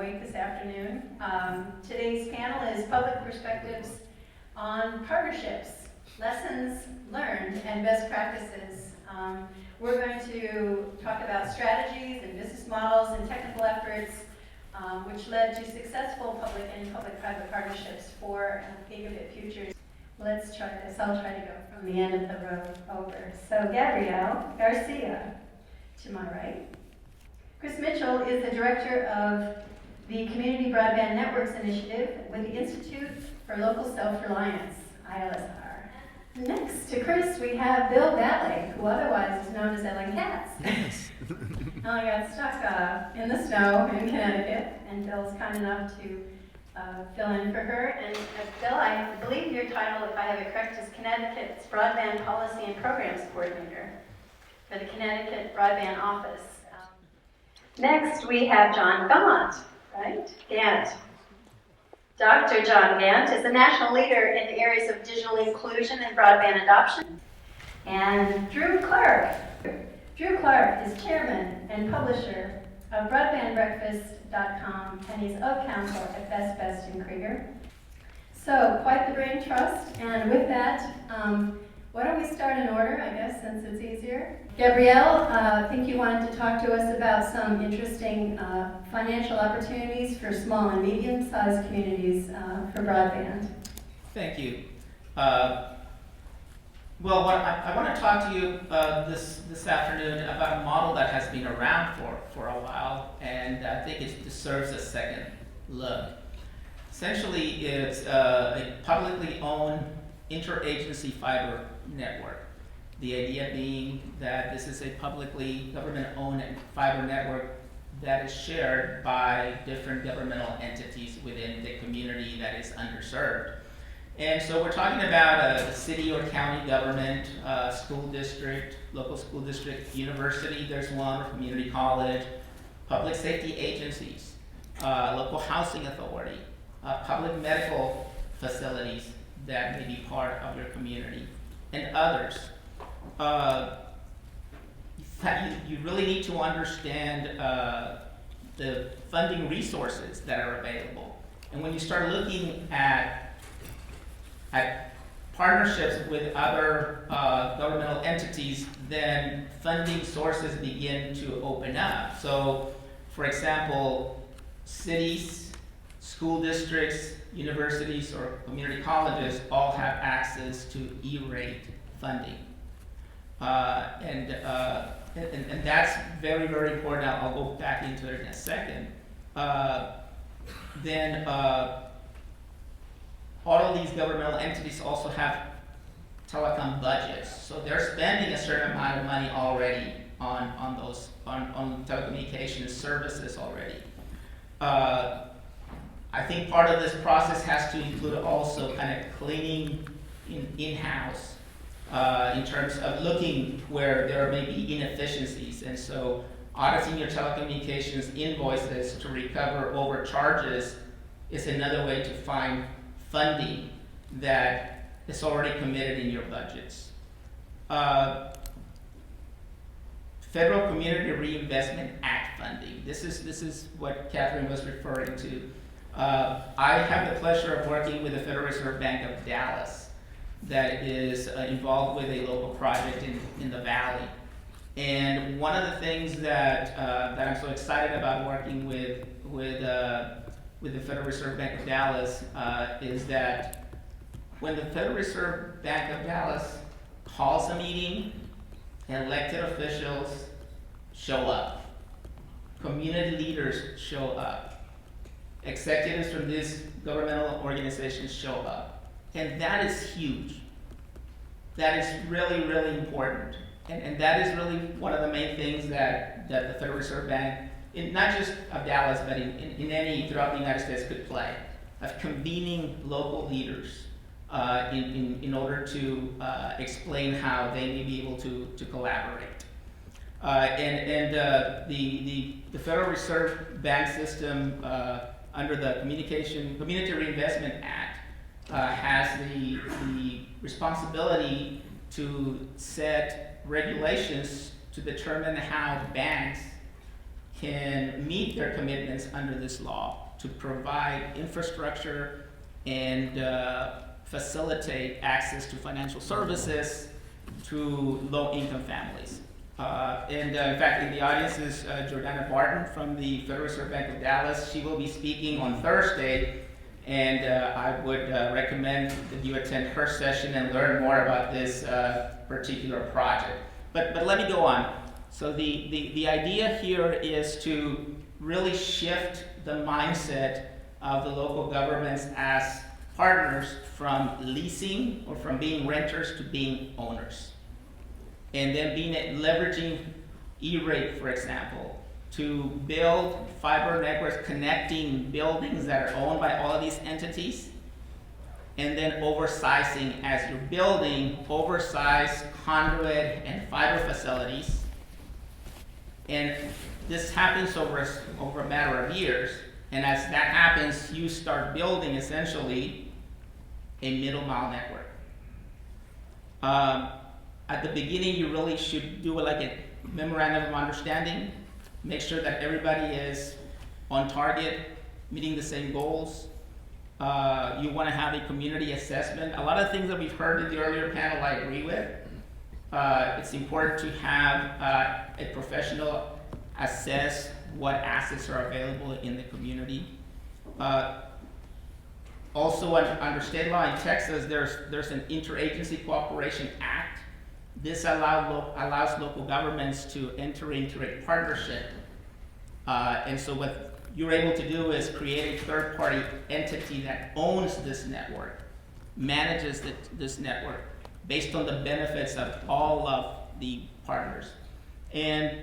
wait this afternoon. Today's panel is Public Perspectives on Partnerships, Lessons Learned, and Best Practices. We're going to talk about strategies and business models and technical efforts which led to successful public and public-private partnerships for gigabit futures. Let's try this. I'll try to go from the end of the row over. So Gabriel Garcia, to my right. Chris Mitchell is the director of the Community Broadband Networks Initiative with the Institute for Local Self-Reliance, ILSR. Next to Chris, we have Bill Vallee, who otherwise is known as Ellen Katz. Yes. Ellen got stuck in the snow in Connecticut, and Bill's kind enough to fill in for her. And Bill, I believe your title, if I have it correct, is Connecticut's Broadband Policy and Programs Coordinator for the Connecticut Broadband Office. Next, we have Jon Gant, right? Gant. Dr. Jon Gant is a national leader in the areas of digital inclusion and broadband adoption. And Drew Clark. Drew Clark is chairman and publisher of BroadbandBreakfast.com, and he's of Counsel at Best in Krieger. So, quite the brain trust, and with that, why don't we start in order, I guess, since it's easier. Gabrielle, I think you wanted to talk to us about some interesting financial opportunities for small and medium-sized communities for broadband. Thank you. Well, I want to talk to you this afternoon about a model that has been around for a while, and I think it deserves a second look. Essentially, it's a publicly owned interagency fiber network. The idea being that this is a publicly government-owned fiber network that is shared by different governmental entities within the community that is underserved. And so we're talking about a city or county government, school district, local school district, university, there's one, or community college, public safety agencies, local housing authority, public medical facilities that may be part of your community, and others. You really need to understand the funding resources that are available. And when you start looking at partnerships with other governmental entities, then funding sources begin to open up. So, for example, cities, school districts, universities, or community colleges all have access to E-rate funding. And that's very, very important. I'll go back into it in a second. Then all of these governmental entities also have telecom budgets. So they're spending a certain amount of money already on those telecommunications services already. I think part of this process has to include also kind of cleaning in-house in terms of looking where there may be inefficiencies. And so auditing your telecommunications invoices to recover overcharges is another way to find funding that is already committed in your budgets. Federal Community Reinvestment Act funding. This is what Catharine was referring to. I have the pleasure of working with the Federal Reserve Bank of Dallas that is involved with a local project in the Valley. And one of the things that I'm so excited about working with the Federal Reserve Bank of Dallas is that when the Federal Reserve Bank of Dallas calls a meeting, elected officials show up, community leaders show up, executives from these governmental organizations show up. And that is huge. That is really, really important. And that is really one of the main things that the Federal Reserve Bank, not just of Dallas, but in any throughout the United States could play, of convening local leaders in order to explain how they may be able to collaborate. The Federal Reserve Bank system under the Community Reinvestment Act has the responsibility to set regulations to determine how banks can meet their commitments under this law to provide infrastructure and facilitate access to financial services to low-income families. In fact, in the audience is Jordana Barton from the Federal Reserve Bank of Dallas. She will be speaking on Thursday, and I would recommend that you attend her session and learn more about this particular project. But let me go on. So the idea here is to really shift the mindset of the local governments as partners from leasing or from being renters to being owners. And then leveraging E-rate, for example, to build fiber networks connecting buildings that are owned by all of these entities, and then oversizing as you're building oversized conduit and fiber facilities. And this happens over a matter of years, and as that happens, you start building essentially a middle mile network. At the beginning, you really should do like a memorandum of understanding, make sure that everybody is on target, meeting the same goals. You want to have a community assessment. A lot of things that we've heard in the earlier panel, I agree with. It's important to have a professional assess what assets are available in the community. Also, under state law in Texas, there's an Interagency Cooperation Act. This allows local governments to enter into a partnership. And so what you're able to do is create a third-party entity that owns this network, manages this network based on the benefits of all of the partners. And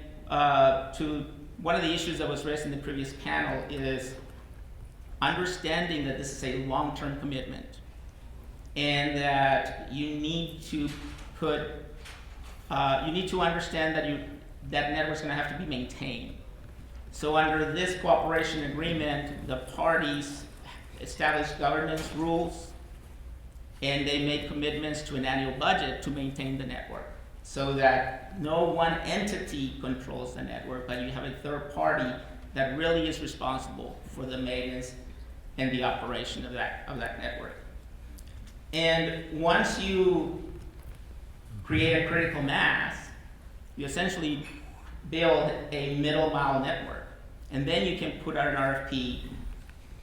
to one of the issues that was raised in the previous panel is understanding that this is a long-term commitment and that you need to understand that that network's going to have to be maintained. So under this cooperation agreement, the parties establish governance rules, and they make commitments to an annual budget to maintain the network, so that no one entity controls the network, but you have a third party that really is responsible for the maintenance and the operation of that network. And once you create a critical mass, you essentially build a middle mile network. And then you can put out an RFP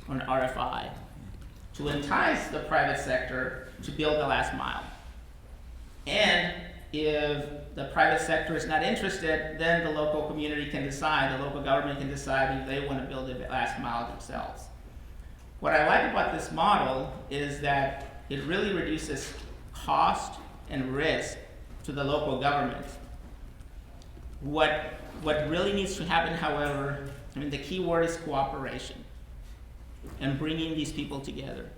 or an RFI to entice the private sector to build the last mile. And if the private sector is not interested, then the local community can decide, the local government can decide if they want to build the last mile themselves. What I like about this model is that it really reduces cost and risk to the local government. What really needs to happen, however, the key word is cooperation and bringing these people together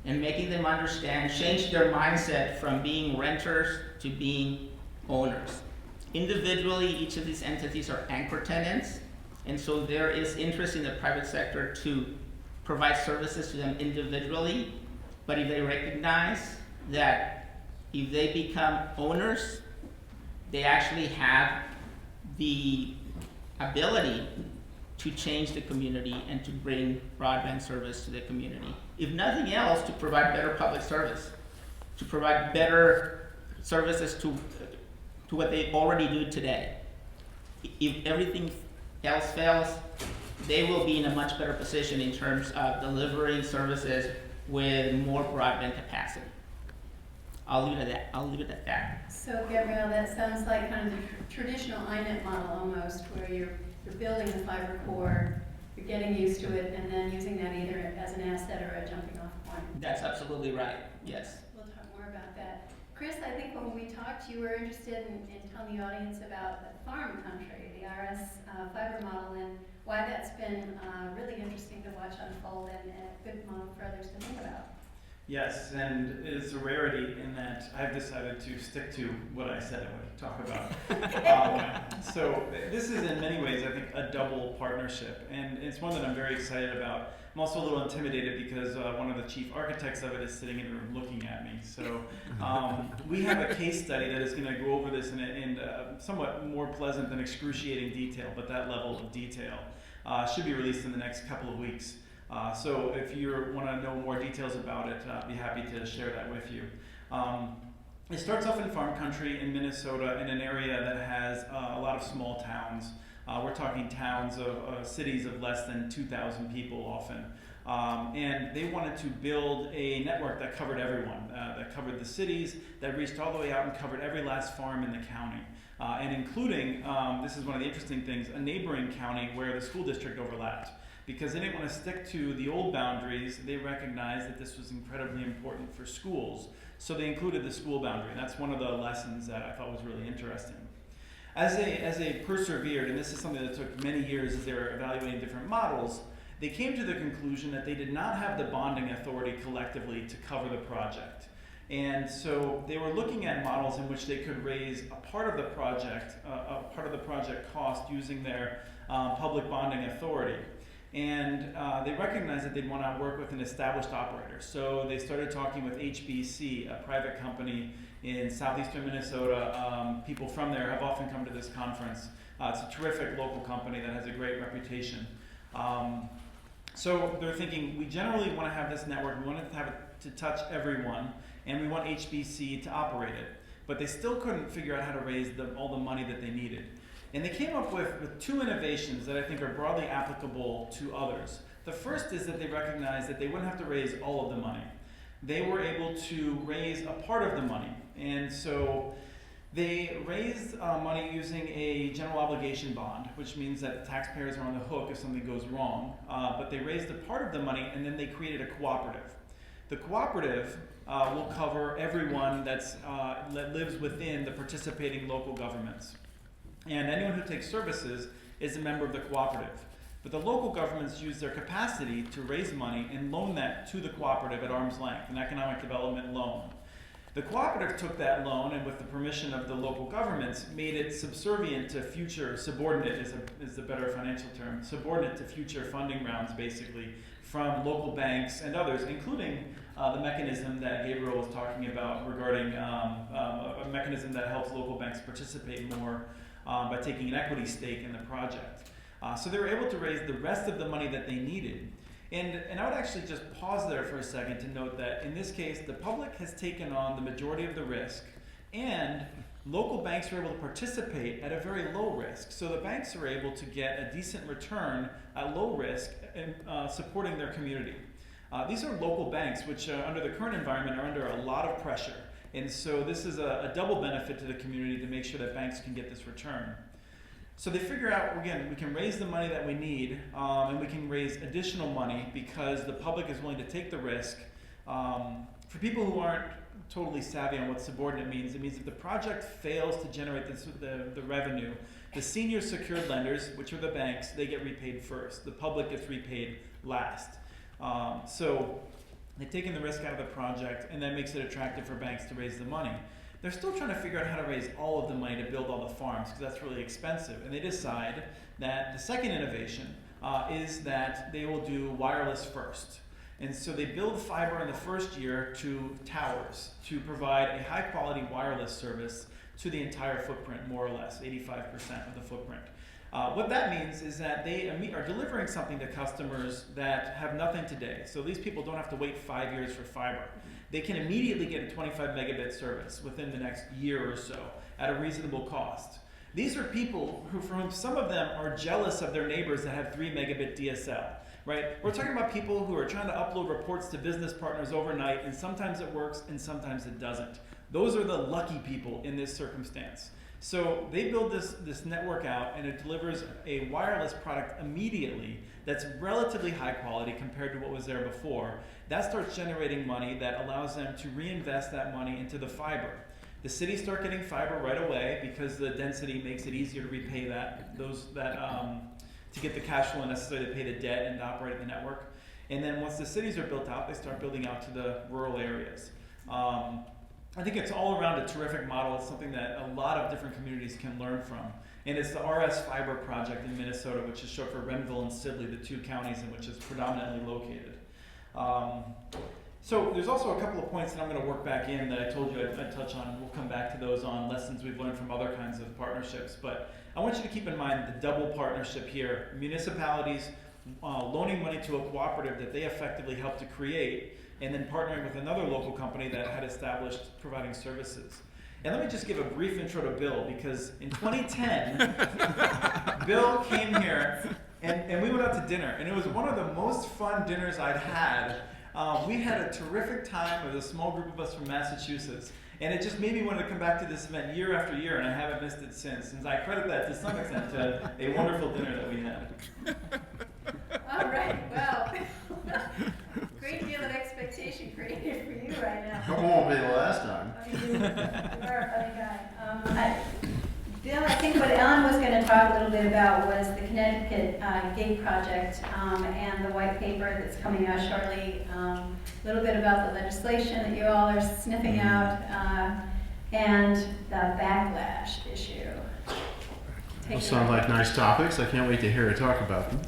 and making them understand, change their mindset from being renters to being owners. Individually, each of these entities are anchor tenants, and so there is interest in the private sector to provide services to them individually, but if they recognize that if they become owners, they actually have the ability to change the community and to bring broadband service to the community. If nothing else, to provide better public service, to provide better services to what they already do today. If everything else fails, they will be in a much better position in terms of delivering services with more broadband capacity. I'll leave it at that. So Gabriel, that sounds like kind of the traditional INET model almost, where you're building the fiber core, you're getting used to it, and then using that either as an asset or a jumping off point. That's absolutely right, yes. We'll talk more about that. Chris, I think when we talked, you were interested in telling the audience about the farm country, the RS fiber model, and why that's been really interesting to watch unfold and a good model for others to think about. Yes, and it's a rarity in that I've decided to stick to what I said I would talk about. So this is in many ways, I think, a double partnership, and it's one that I'm very excited about. I'm also a little intimidated because one of the chief architects of it is sitting in the room looking at me. So we have a case study that is going to go over this in somewhat more pleasant than excruciating detail, but that level of detail should be released in the next couple of weeks. So if you want to know more details about it, I'd be happy to share that with you. It starts off in farm country in Minnesota in an area that has a lot of small towns. We're talking towns of cities of less than 2,000 people often. And they wanted to build a network that covered everyone, that covered the cities, that reached all the way out and covered every last farm in the county. And including, this is one of the interesting things, a neighboring county where the school district overlapped. Because they didn't want to stick to the old boundaries, they recognized that this was incredibly important for schools. So they included the school boundary. And that's one of the lessons that I thought was really interesting. As they persevered, and this is something that took many years as they were evaluating different models, they came to the conclusion that they did not have the bonding authority collectively to cover the project. And so they were looking at models in which they could raise a part of the project cost using their public bonding authority. And they recognized that they'd want to work with an established operator. So they started talking with HBC, a private company in southeastern Minnesota. People from there have often come to this conference. It's a terrific local company that has a great reputation. So they're thinking, we generally want to have this network, we want to have it to touch everyone, and we want HBC to operate it. But they still couldn't figure out how to raise all the money that they needed. And they came up with two innovations that I think are broadly applicable to others. The first is that they recognized that they wouldn't have to raise all of the money. They were able to raise a part of the money. And so they raised money using a general obligation bond, which means that the taxpayers are on the hook if something goes wrong. But they raised a part of the money, and then they created a cooperative. The cooperative will cover everyone that lives within the participating local governments. And anyone who takes services is a member of the cooperative. But the local governments use their capacity to raise money and loan that to the cooperative at arm's length, an economic development loan. The cooperative took that loan and, with the permission of the local governments, made it subservient to future, subordinate is a better financial term, subordinate to future funding rounds, basically, from local banks and others, including the mechanism that Gabriel was talking about regarding a mechanism that helps local banks participate more by taking an equity stake in the project. So they were able to raise the rest of the money that they needed. And I would actually just pause there for a second to note that in this case, the public has taken on the majority of the risk, and local banks are able to participate at a very low risk. So the banks are able to get a decent return at low risk in supporting their community. These are local banks, which under the current environment are under a lot of pressure. And so this is a double benefit to the community to make sure that banks can get this return. So they figure out, again, we can raise the money that we need, and we can raise additional money because the public is willing to take the risk. For people who aren't totally savvy on what subordinate means, it means if the project fails to generate the revenue, the senior secured lenders, which are the banks, they get repaid first. The public gets repaid last. So they've taken the risk out of the project, and that makes it attractive for banks to raise the money. They're still trying to figure out how to raise all of the money to build all the farms, because that's really expensive. And they decide that the second innovation is that they will do wireless first. And so they build fiber in the first year to towers to provide a high quality wireless service to the entire footprint, more or less, 85% of the footprint. What that means is that they are delivering something to customers that have nothing today. So these people don't have to wait 5 years for fiber. They can immediately get a 25 megabit service within the next year or so at a reasonable cost. These are people for whom some of them are jealous of their neighbors that have 3 megabit DSL, right? We're talking about people who are trying to upload reports to business partners overnight, and sometimes it works and sometimes it doesn't. Those are the lucky people in this circumstance. So they build this network out, and it delivers a wireless product immediately that's relatively high quality compared to what was there before. That starts generating money that allows them to reinvest that money into the fiber. The cities start getting fiber right away because the density makes it easier to repay to get the cash flow necessary to pay the debt and to operate the network. And then once the cities are built out, they start building out to the rural areas. I think it's all around a terrific model. It's something that a lot of different communities can learn from. And it's the RS Fiber project in Minnesota, which is short for Renville and Sibley, the two counties in which it's predominantly located. So there's also a couple of points that I'm going to work back in that I told you I'd touch on. We'll come back to those on lessons we've learned from other kinds of partnerships. But I want you to keep in mind the double partnership here. Municipalities loaning money to a cooperative that they effectively helped to create, and then partnering with another local company that had established providing services. And let me just give a brief intro to Bill, because in 2010, Bill came here and we went out to dinner, and it was one of the most fun dinners I'd had. We had a terrific time with a small group of us from Massachusetts, and it just made me want to come back to this event year after year, and I haven't missed it since. And I credit that to some extent to a wonderful dinner that we had. All right, well, great deal of expectation created for you right now. It won't be the last time. I mean, you are a funny guy. Bill, I think what Ellen was going to talk a little bit about was the Connecticut Gate Project and the white paper that's coming out shortly. A little bit about the legislation that you all are sniffing out and the backlash issue. Those sound like nice topics. I can't wait to hear her talk about them.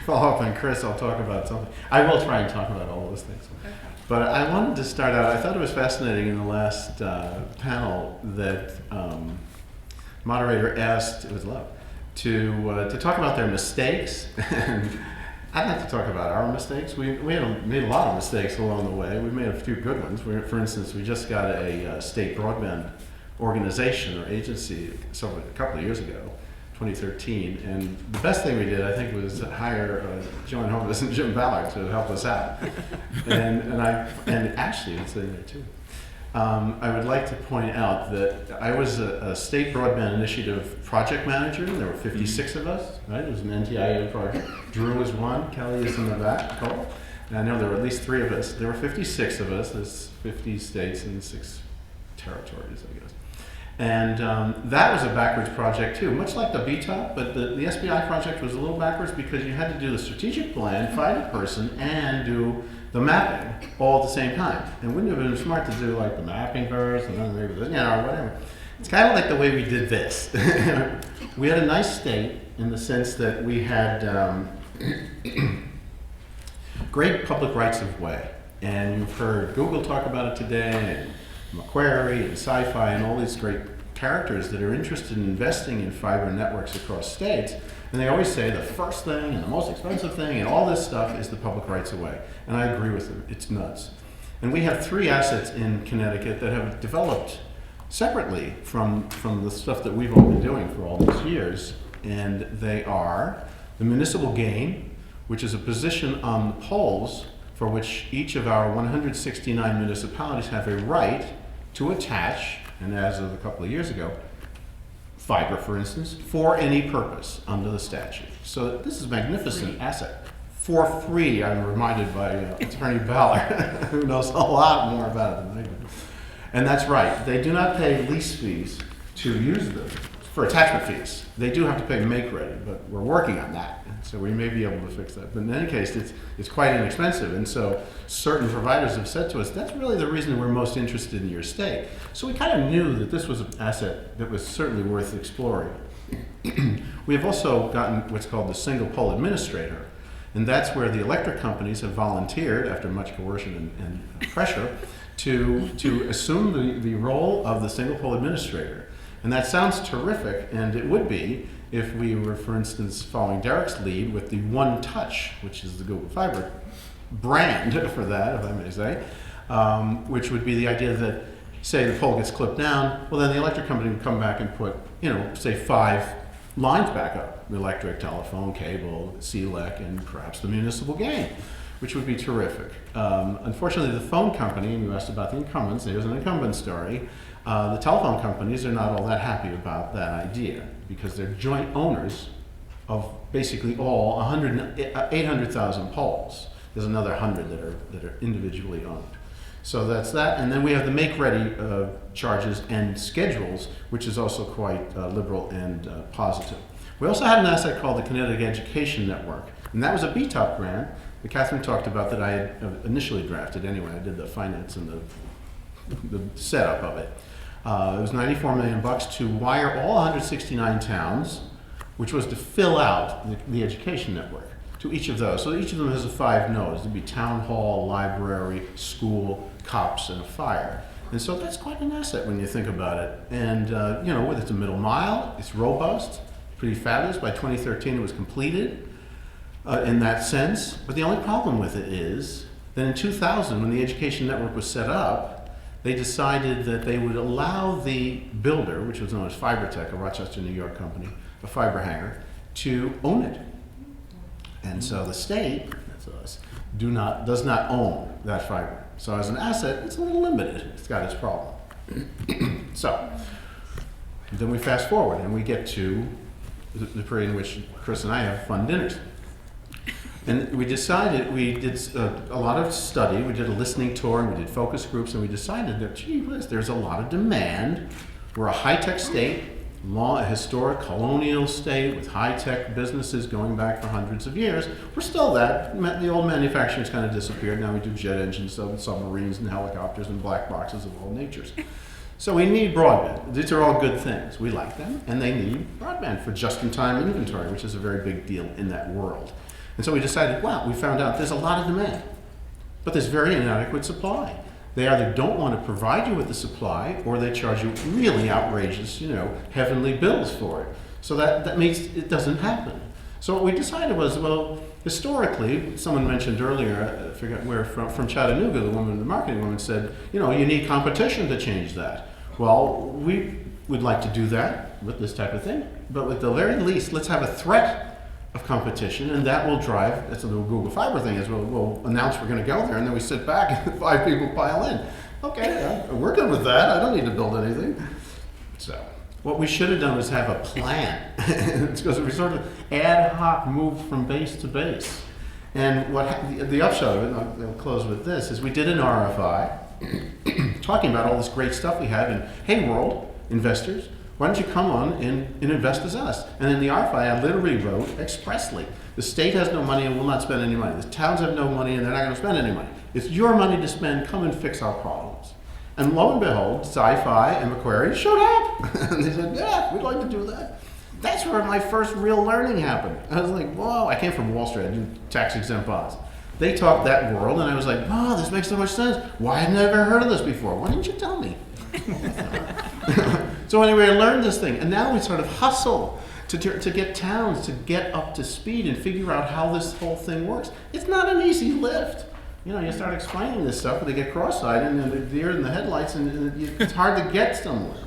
Follow up on Chris, I'll talk about something. I will try and talk about all those things. Okay. But I wanted to start out, I thought it was fascinating in the last panel that Moderator asked, it was Love, to talk about their mistakes. And I'd like to talk about our mistakes. We made a lot of mistakes along the way. We made a few good ones. For instance, we just got a state broadband organization or agency a couple of years ago, 2013, and the best thing we did, I think, was hire John Hovis and Jim Ballard to help us out. and actually, it's in there too. I would like to point out that I was a state broadband initiative project manager. There were 56 of us, right? It was an NTIA project. Drew was one, Kelly is in the back, Cole. And I know there were at least 3 of us. There were 56 of us. There's 50 states and 6 territories, I guess. And that was a backwards project too, much like the BTOP, but the SBI project was a little backwards because you had to do the strategic plan, find a person, and do the mapping all at the same time. And wouldn't it have been smart to do like the mapping first and then maybe whatever. It's kind of like the way we did this. We had a nice state in the sense that we had great public rights of way. And you've heard Google talk about it today, and Macquarie and Sci-Fi and all these great characters that are interested in investing in fiber networks across states. And they always say the first thing and the most expensive thing and all this stuff is the public rights of way. And I agree with them. It's nuts. And we have 3 assets in Connecticut that have developed separately from the stuff that we've all been doing for all these years. And they are the municipal gain, which is a position on the polls for which each of our 169 municipalities have a right to attach, and as of a couple of years ago, fiber, for instance, for any purpose under the statute. So this is a magnificent asset. For free, I'm reminded by Attorney Ballard, who knows a lot more about it than I do. And that's right. They do not pay lease fees to use them for attachment fees. They do have to pay make ready, but we're working on that. So we may be able to fix that. But in any case, it's quite inexpensive. And so certain providers have said to us, that's really the reason we're most interested in your state. So we kind of knew that this was an asset that was certainly worth exploring. We have also gotten what's called the single pole administrator. And that's where the electric companies have volunteered, after much coercion and pressure, to assume the role of the single pole administrator. And that sounds terrific, and it would be if we were, for instance, following Derek's lead with the One Touch, which is the Google Fiber brand for that, if I may say, which would be the idea that, say, the pole gets clipped down, well, then the electric company would come back and put, say 5 lines back up, the electric, telephone, cable, CLIC, and perhaps the municipal gain, which would be terrific. Unfortunately, the phone company, and you asked about the incumbents, there's an incumbent story. The telephone companies are not all that happy about that idea because they're joint owners of basically all 800,000 poles. There's another 100 that are individually owned. So that's that. And then we have the make-ready charges and schedules, which is also quite liberal and positive. We also had an asset called the Connecticut Education Network, and that was a BTOP grant that Catharine talked about that I had initially drafted anyway. I did the finance and the the setup of it. It was $94 million to wire all 169 towns, which was to fill out the education network to each of those. So each of them has 5 nodes. There'd be town hall, library, school, cops, and a fire. And so that's quite an asset when you think about it. And you know, it's a middle mile, it's robust, pretty fabulous. By 2013, it was completed in that sense. But the only problem with it is that in 2000, when the education network was set up, they decided that they would allow the builder, which was known as Fibertech, a Rochester, New York company, a fiber hanger, to own it. And so the state, that's us, does not own that fiber. So as an asset, it's a little limited. It's got its problem. So then we fast forward and we get to the period in which Chris and I have fun dinners. And we decided, we did a lot of study, we did a listening tour, and we did focus groups, and we decided that, gee whiz, there's a lot of demand. We're a high-tech state, a historic colonial state with high-tech businesses going back for hundreds of years. We're still that. The old manufacturing's kind of disappeared. Now we do jet engines, submarines, and helicopters, and black boxes of all natures. So we need broadband. These are all good things. We like them, and they need broadband for just-in-time inventory, which is a very big deal in that world. And so we decided, wow, we found out there's a lot of demand, but there's very inadequate supply. They either don't want to provide you with the supply, or they charge you really outrageous, heavenly bills for it. So that makes it doesn't happen. So what we decided was, well, historically, someone mentioned earlier, I forget where, from Chattanooga, the marketing woman said, you need competition to change that. Well, we would like to do that with this type of thing, but at the very least, let's have a threat of competition, and that will drive, that's the Google Fiber thing, is we'll announce we're going to go there, and then we sit back and 5 people pile in. Okay, we're good with that. I don't need to build anything. So what we should have done was have a plan. It's because we sort of ad hoc moved from base to base. And the upshot of it, and I'll close with this, is we did an RFI talking about all this great stuff we have, and hey world, investors, why don't you come on and invest as us? And in the RFI, I literally wrote expressly, the state has no money and will not spend any money. The towns have no money and they're not going to spend any money. It's your money to spend. Come and fix our problems. And lo and behold, Sci-Fi and Macquarie showed up. And they said, yeah, we'd like to do that. That's where my first real learning happened. I was like, whoa, I came from Wall Street. I do tax-exempt bonds. They talked that world, and I was like, wow, this makes so much sense. Why hadn't I ever heard of this before? Why didn't you tell me? So anyway, I learned this thing, and now we sort of hustle to get towns to get up to speed and figure out how this whole thing works. It's not an easy lift. You start explaining this stuff, but they get cross-eyed and they're deer in the headlights, and it's hard to get somewhere.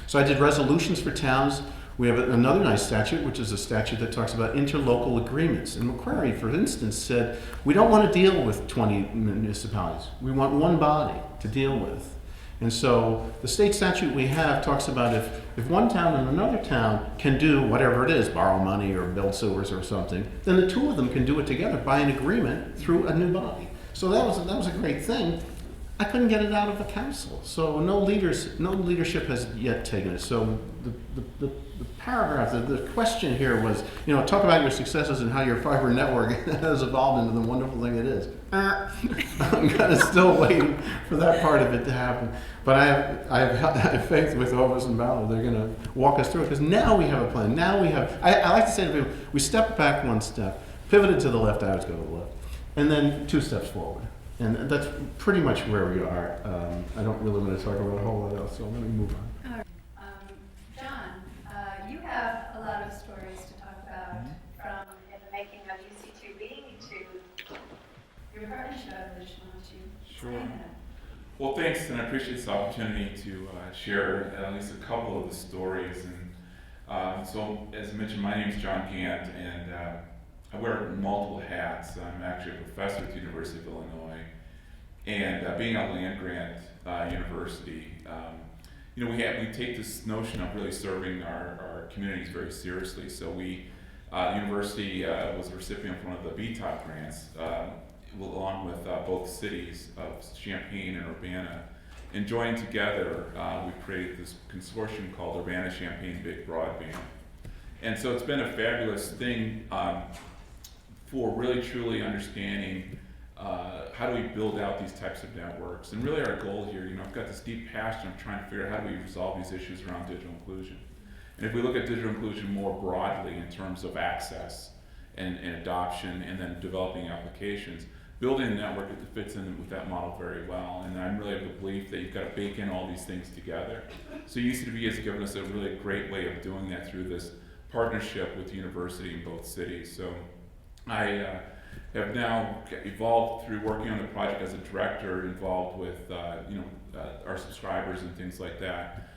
So I did resolutions for towns. We have another nice statute, which is a statute that talks about interlocal agreements. And Macquarie, for instance, said, we don't want to deal with 20 municipalities. We want one body to deal with. And so the state statute we have talks about if one town and another town can do whatever it is, borrow money or build sewers or something, then the two of them can do it together by an agreement through a new body. So that was a great thing. I couldn't get it out of the council. So no leadership has yet taken it. So the paragraph, the question here was, talk about your successes and how your fiber network has evolved into the wonderful thing it is. I'm kind of still waiting for that part of it to happen. But I have faith with Ovis and Vallee. They're going to walk us through it, because now we have a plan. Now we have, I like to say to people, we stepped back one step, pivoted to the left, I always go to the left, and then 2 steps forward. And that's pretty much where we are. I don't really want to talk about a whole lot else, so let me move on. Jon, you have a lot of stories to talk about, from the making of UC2B to your partnership evolution. Why don't you Sure. explain that? Well, thanks, and I appreciate this opportunity to share at least a couple of the stories. And so, as I mentioned, my name is Jon Gant, and I wear multiple hats. I'm actually a professor at the University of Illinois, and being a land-grant university, we take this notion of really serving our communities very seriously. So the university was a recipient of one of the BTOP grants, along with both cities of Champaign and Urbana. And joined together, we created this consortium called Urbana-Champaign Big Broadband. And so it's been a fabulous thing for really truly understanding how do we build out these types of networks? And really our goal here, I've got this deep passion of trying to figure out how do we resolve these issues around digital inclusion. And if we look at digital inclusion more broadly in terms of access and adoption and then developing applications, building a network that fits in with that model very well. And I'm really of the belief that you've got to bake in all these things together. So UCB has given us a really great way of doing that through this partnership with the university in both cities. So I have now evolved through working on the project as a director, involved with our subscribers and things like that,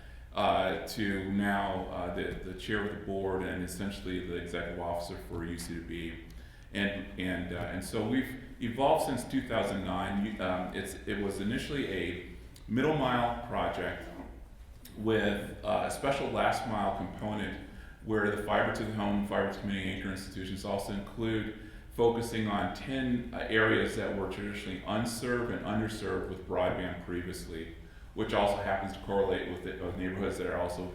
to now the chair of the board and essentially the executive officer for UCB. And so we've evolved since 2009. It was initially a middle mile project with a special last mile component where the fiber to the home, fiber to community anchor institutions also include focusing on 10 areas that were traditionally unserved and underserved with broadband previously, which also happens to correlate with neighborhoods that are also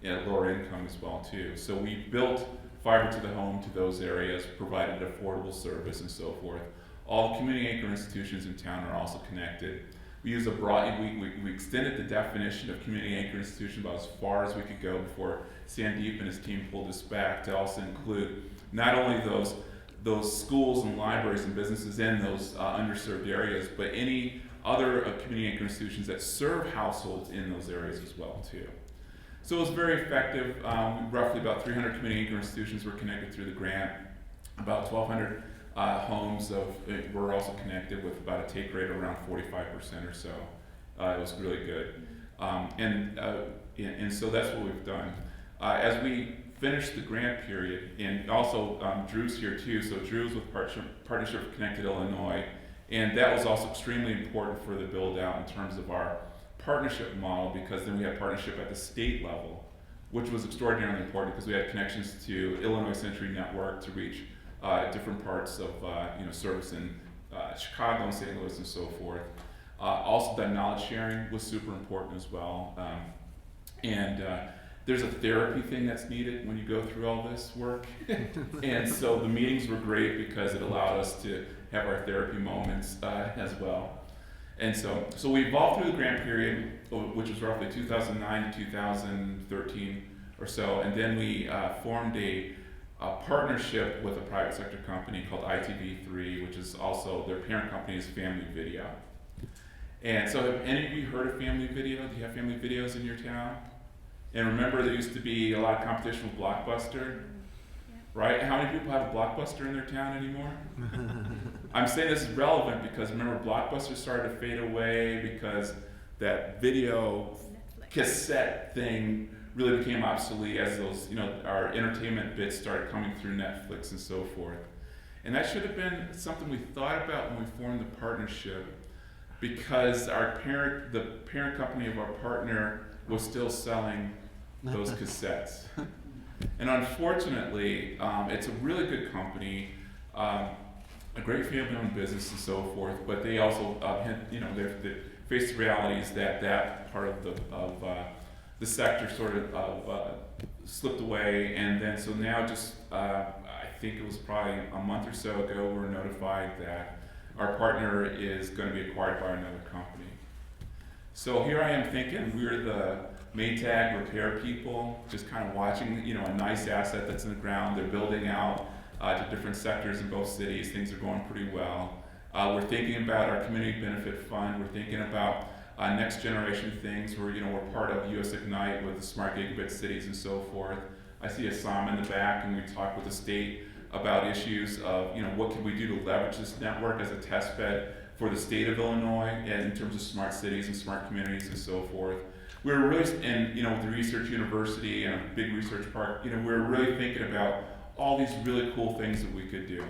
at lower income as well too. So we built fiber to the home to those areas, provided affordable service and so forth. All the community anchor institutions in town are also connected. We use we extended the definition of community anchor institution about as far as we could go before Sandeep and his team pulled us back to also include not only those schools and libraries and businesses in those underserved areas, but any other community anchor institutions that serve households in those areas as well too. So it was very effective. Roughly about 300 community anchor institutions were connected through the grant. About 1,200 homes were also connected with about a take rate of around 45% or so. It was really good. And so that's what we've done. As we finish the grant period, and also Drew's here too, so Drew's with Partnership for Connected Illinois, and that was also extremely important for the build out in terms of our partnership model, because then we had partnership at the state level, which was extraordinarily important because we had connections to Illinois Century Network to reach different parts of service in Chicago and St. Louis and so forth. Also, that knowledge sharing was super important as well. There's a therapy thing that's needed when you go through all this work. And so the meetings were great because it allowed us to have our therapy moments as well. And so we evolved through the grant period, which was roughly 2009 to 2013 or so, and then we formed a partnership with a private sector company called ITV3, which is also, their parent company is Family Video. And so have any of you heard of Family Video? Do you have family videos in your town? And remember, there used to be a lot of competition with Blockbuster, right? How many people have a Blockbuster in their town anymore? I'm saying this is relevant because remember, Blockbuster started to fade away because that video cassette thing really became obsolete as those, our entertainment bits started coming through Netflix and so forth. And that should have been something we thought about when we formed the partnership, because the parent company of our partner was still selling those cassettes. And unfortunately, it's a really good company, a great family-owned business and so forth, but they also, they face the realities that part of the sector sort of slipped away, and then so now just, I think it was probably a month or so ago, we were notified that our partner is going to be acquired by another company. So here I am thinking we're the Maytag repair people, just kind of watching, a nice asset that's in the ground. They're building out to different sectors in both cities. Things are going pretty well. We're thinking about our community benefit fund. We're thinking about next generation things. We're part of US Ignite with the smart gigabit cities and so forth. I see Assam in the back, and we talk with the state about issues of, what can we do to leverage this network as a test bed for the state of Illinois, and in terms of smart cities and smart communities and so forth. We're really, and with the research university and a big research park, we're really thinking about all these really cool things that we could do.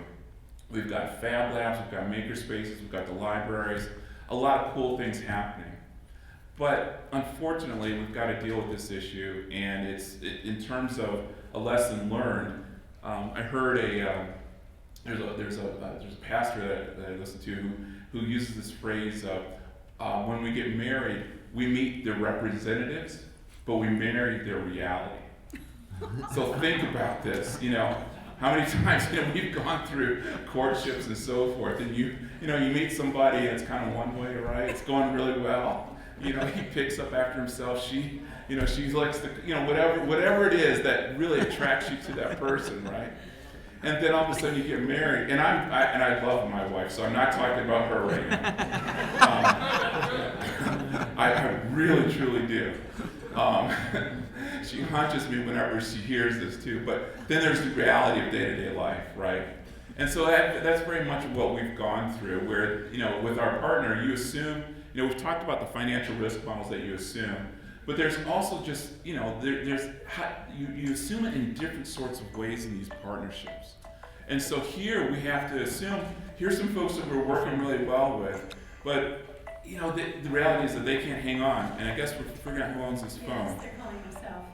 We've got fab labs, we've got maker spaces, we've got the libraries, a lot of cool things happening. But unfortunately, we've got to deal with this issue, and in terms of a lesson learned. I heard there's a pastor that I listen to who uses this phrase of when we get married, we meet their representatives, but we marry their reality. So think about this, how many times we've gone through courtships and so forth, and you meet somebody and it's kind of one way, right? It's going really well. He picks up after himself. She likes the, whatever it is that really attracts you to that person, right? And then all of a sudden you get married, and I love my wife, so I'm not talking about her right now. I really truly do. She hunches me whenever she hears this too, but then there's the reality of day-to-day life, right? And so that's very much what we've gone through, where, with our partner, you assume, we've talked about the financial risk models that you assume, but there's also just, you assume it in different sorts of ways in these partnerships. And so here we have to assume, here's some folks that we're working really well with, but the reality is that they can't hang on, and I guess we're figuring out who owns this phone. Yes, they're calling themselves.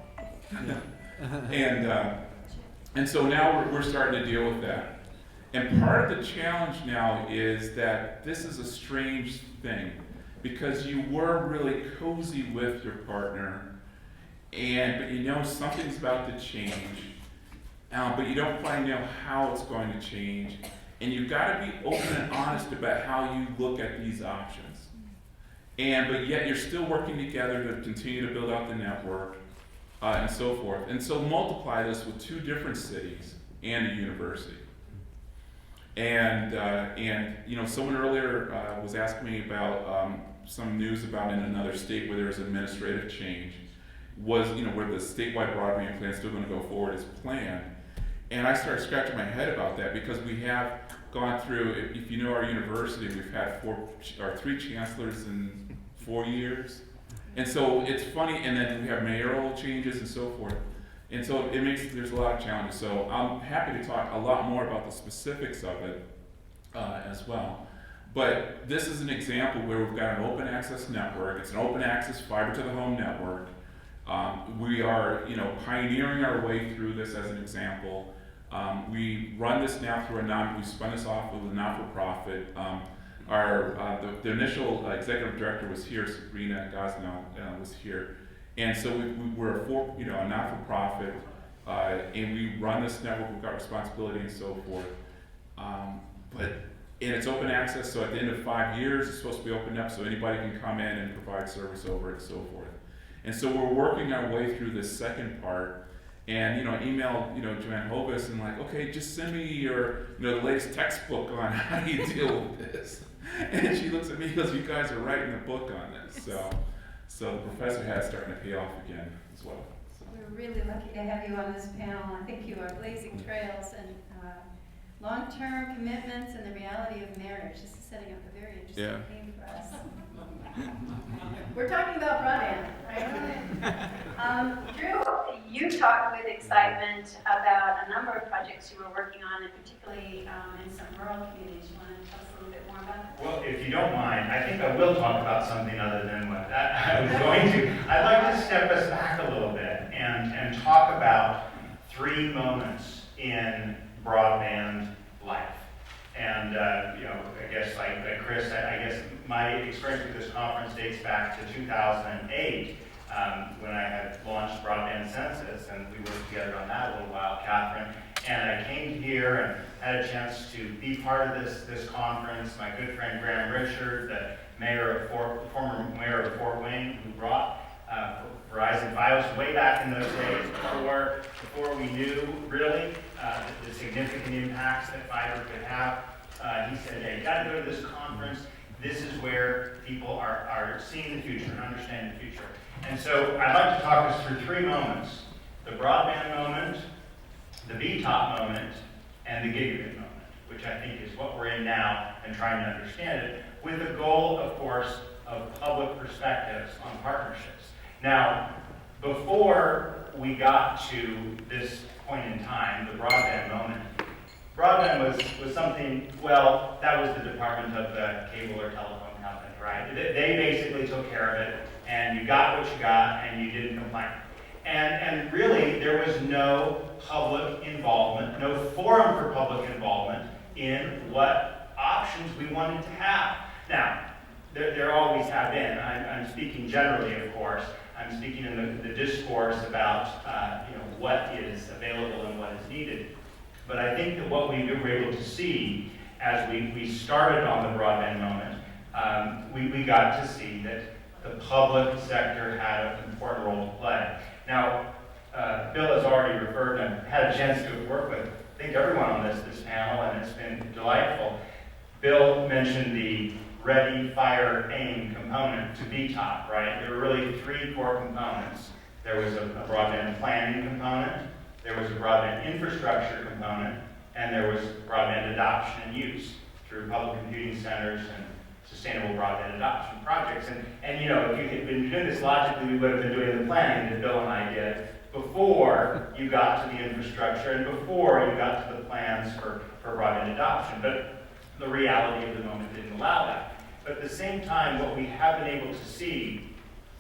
And so now we're starting to deal with that. And part of the challenge now is that this is a strange thing, because you were really cozy with your partner, but something's about to change, but you don't quite know how it's going to change, and you've got to be open and honest about how you look at these options. But yet you're still working together to continue to build out the network, and so forth. And so multiply this with 2 different cities and a university. And someone earlier was asking me about some news about in another state where there's administrative change, where the statewide broadband plan is still going to go forward as planned. And I started scratching my head about that, because we have gone through, if you know our university, we've had 3 chancellors in 4 years. And so it's funny, and then we have mayoral changes and so forth. And so there's a lot of challenges. So I'm happy to talk a lot more about the specifics of it as well. But this is an example where we've got an open access network. It's an open access fiber to the home network. We are, pioneering our way through this as an example. We run this now through we spun this off with a not-for-profit. The initial executive director was here, Sabrina Gosnell was here. And so we're a not-for-profit, and we run this network, we've got responsibility and so forth. And it's open access, so at the end of 5 years, it's supposed to be opened up so anybody can come in and provide service over it and so forth. And so we're working our way through this second part, and emailed Joanne Hovis and okay, just send me your the latest textbook on how do you deal with this. And she looks at me and goes, you guys are writing a book on this. So the professor hat's starting to pay off again as well. So. We're really lucky to have you on this panel. I think you are blazing trails and long-term commitments and the reality of marriage. This is setting up a very interesting theme for us. We're talking about broadband, right? Drew, you talked with excitement about a number of projects you were working on, and particularly in some rural communities. You want to tell us a little bit more about that? Well, if you don't mind, I think I will talk about something other than what I was going to. I'd like to step us back a little bit and talk about 3 moments in broadband life. And, I guess like Chris, I guess my experience with this conference dates back to 2008 when I had launched Broadband Census, and we worked together on that a little while, Catharine. And I came here and had a chance to be part of this conference. My good friend Graham Richard, the former mayor of Fort Wayne, who brought Verizon Fios way back in those days, before we knew really the significant impacts that fiber could have. He said, hey, you got to go to this conference. This is where people are seeing the future and understanding the future. And so I'd like to talk us through 3 moments: the broadband moment, the VTOP moment, and the gigabit moment, which I think is what we're in now and trying to understand it, with the goal, of course, of public perspectives on partnerships. Now, before we got to this point in time, the broadband moment, broadband was something, well, that was the department of the cable or telephone company, right? They basically took care of it, and you got what you got, and you didn't complain. And really, there was no public involvement, no forum for public involvement in what options we wanted to have. Now, there always have been. I'm speaking generally, of course. I'm speaking in the discourse about what is available and what is needed. But I think that what we were able to see as we started on the broadband moment, we got to see that the public sector had an important role to play. Now, Bill has already referred, and I've had a chance to work with, I think, everyone on this panel, and it's been delightful. Bill mentioned the Ready, Fire, Aim component to VTOP, right? There were really three core components. There was a broadband planning component, there was a broadband infrastructure component, and there was broadband adoption and use through public computing centers and sustainable broadband adoption projects. And you know, if you had been doing this logically, we would have been doing the planning that Bill and I did before you got to the infrastructure and before you got to the plans for broadband adoption. But the reality of the moment didn't allow that. But at the same time, what we have been able to see,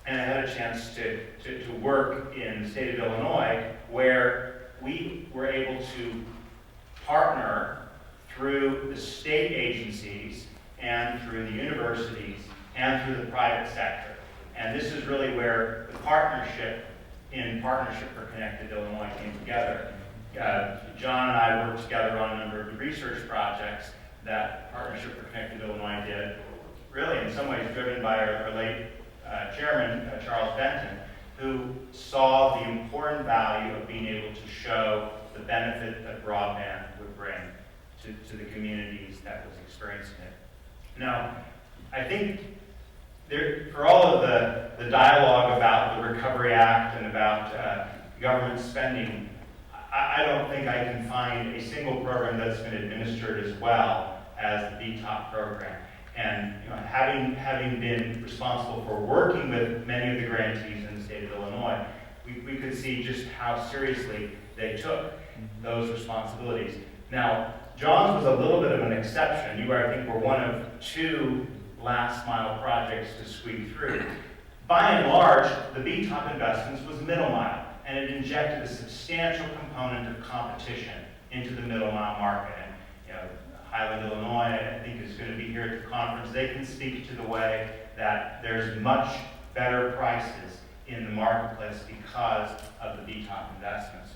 and I had a chance to work in the state of Illinois, where we were able to partner through the state agencies and through the universities and through the private sector. And this is really where the Partnership for Connected Illinois came together. John and I worked together on a number of the research projects that Partnership for Connected Illinois did, really in some ways driven by our late chairman, Charles Benton, who saw the important value of being able to show the benefit that broadband would bring to the communities that was experiencing it. Now, I think for all of the dialogue about the Recovery Act and about government spending, I don't think I can find a single program that's been administered as well as the VTOP program. And you know, having been responsible for working with many of the grantees in the state of Illinois, we could see just how seriously they took those responsibilities. Now, John's was a little bit of an exception. You, I think, were one of two last mile projects to squeak through. By and large, the VTOP investments was middle mile, and it injected a substantial component of competition into the middle mile market. And you know, Highland, Illinois, I think, is going to be here at the conference. They can speak to the way that there's much better prices in the marketplace because of the VTOP investments.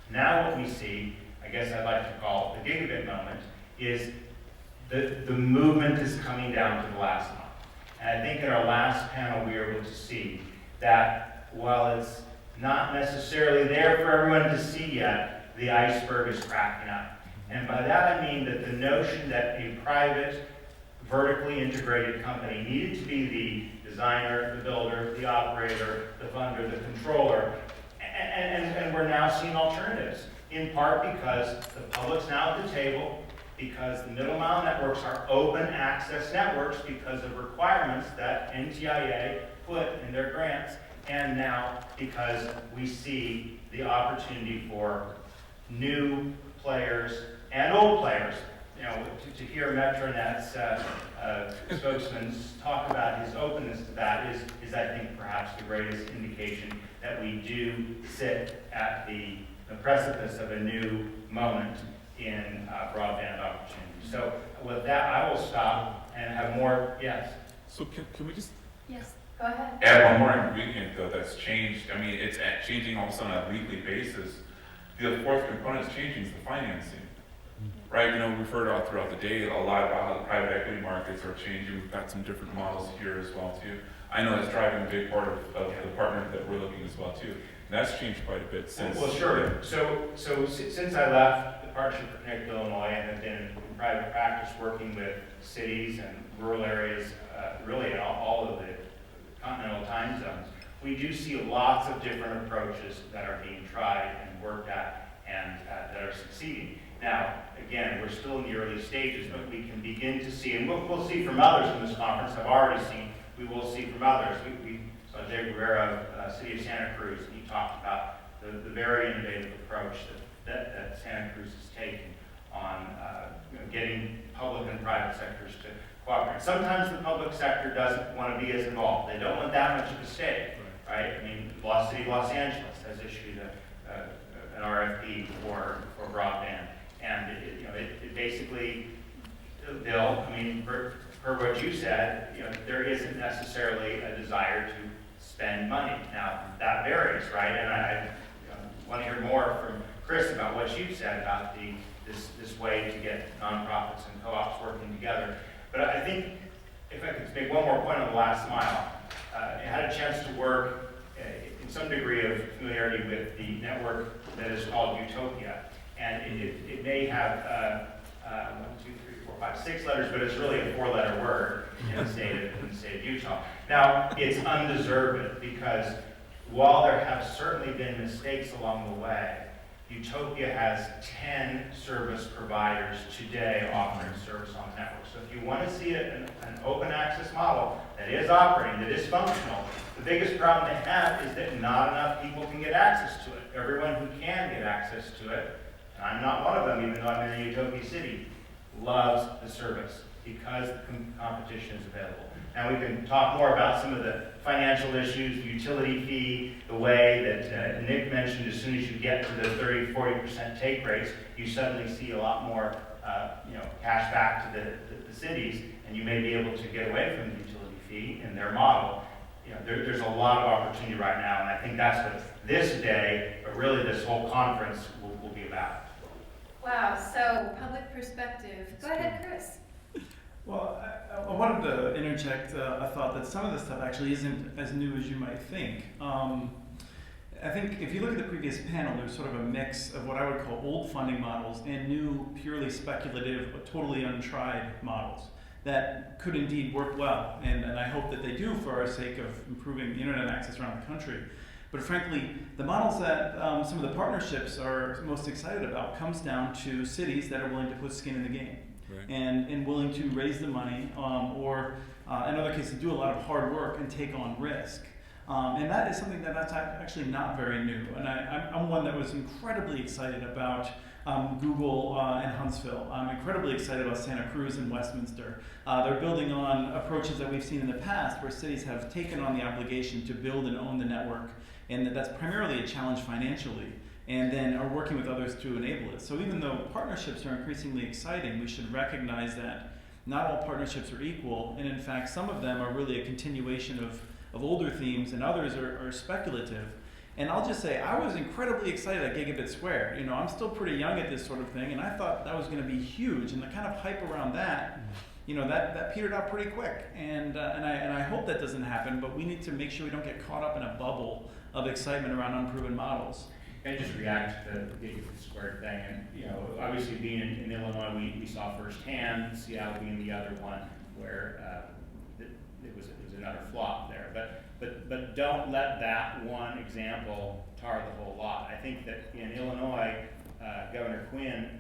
Now what we see, I guess I'd like to call it the gigabit moment, is the movement is coming down to the last mile. And I think in our last panel we were able to see that while it's not necessarily there for everyone to see yet, the iceberg is cracking up. And by that I mean that the notion that a private, vertically integrated company needed to be the designer, the builder, the operator, the funder, the controller, and we're now seeing alternatives, in part because the public's now at the table, because the middle mile networks are open access networks because of requirements that NTIA put in their grants, and now because we see the opportunity for new players and old players. You know, to hear Metronet's spokesman talk about his openness to that is I think perhaps the greatest indication that we do sit at the precipice of a new moment in broadband opportunity. So with that, I will stop and have more. Yes. So can we just Yes, go ahead. add one more ingredient though that's changed? I mean, it's changing all of a sudden on a weekly basis. The fourth component that's changing is the financing. Right, you know, we've heard all throughout the day a lot about how the private equity markets are changing. We've got some different models here as well too. I know that's driving a big part of the partner that we're looking as well too. And that's changed quite a bit since. Well, sure. So since I left the Partnership for Connected Illinois and have been in private practice working with cities and rural areas, really in all of the continental time zones, we do see lots of different approaches that are being tried and worked at and that are succeeding. Now, again, we're still in the early stages, but we can begin to see, and we'll see from others in this conference, I've already seen, we will see from others. We saw Jay Guerrero of City of Santa Cruz, and he talked about the very innovative approach that Santa Cruz is taking on getting public and private sectors to cooperate. Sometimes the public sector doesn't want to be as involved. They don't want that much of a stake, right? I mean, City of Los Angeles has issued an RFP for broadband. And it basically, Bill, I mean, per what you said, there isn't necessarily a desire to spend money. Now, that varies, right? And I want to hear more from Chris about what you said about the this way to get nonprofits and co-ops working together. But I think, if I could make one more point on the last mile, I had a chance to work in some degree of familiarity with the network that is called Utopia. And it may have 6 letters, but it's really a 4-letter word in the state of Utah. Now, it's undeserved because while there have certainly been mistakes along the way, Utopia has 10 service providers today offering service on the network. So if you want to see an open access model that is operating, that is functional, the biggest problem they have is that not enough people can get access to it. Everyone who can get access to it, and I'm not one of them, even though I'm in a Utopia city, loves the service because the competition is available. Now we can talk more about some of the financial issues, the utility fee, the way that Nick mentioned, as soon as you get to the 30-40% take rates, you suddenly see a lot more cash back to the cities, and you may be able to get away from the utility fee in their model. There's a lot of opportunity right now, and I think that's what this day, but really this whole conference will be about. Wow, so public perspective. Go ahead, Chris. Well, I wanted to interject a thought that some of this stuff actually isn't as new as you might think. I think if you look at the previous panel, there's sort of a mix of what I would call old funding models and new, purely speculative, but totally untried models that could indeed work well. And I hope that they do for our sake of improving internet access around the country. But frankly, the models that some of the partnerships are most excited about comes down to cities that are willing to put skin in the game. Right. And willing to raise the money or in other cases do a lot of hard work and take on risk. And that is something that's actually not very new. And I'm one that was incredibly excited about Google in Huntsville. I'm incredibly excited about Santa Cruz and Westminster. They're building on approaches that we've seen in the past where cities have taken on the obligation to build and own the network, and that's primarily a challenge financially, and then are working with others to enable it. So even though partnerships are increasingly exciting, we should recognize that not all partnerships are equal, and in fact some of them are really a continuation of older themes, and others are speculative. And I'll just say, I was incredibly excited at Gigabit Square. I'm still pretty young at this sort of thing, and I thought that was going to be huge, and the kind of hype around that, that petered out pretty quick. And I hope that doesn't happen, but we need to make sure we don't get caught up in a bubble of excitement around unproven models. Can I just react to the Gigabit Square thing? And obviously being in Illinois, we saw firsthand, Seattle being the other one where it was another flop there. But don't let that one example tar the whole lot. I think that in Illinois, Governor Quinn,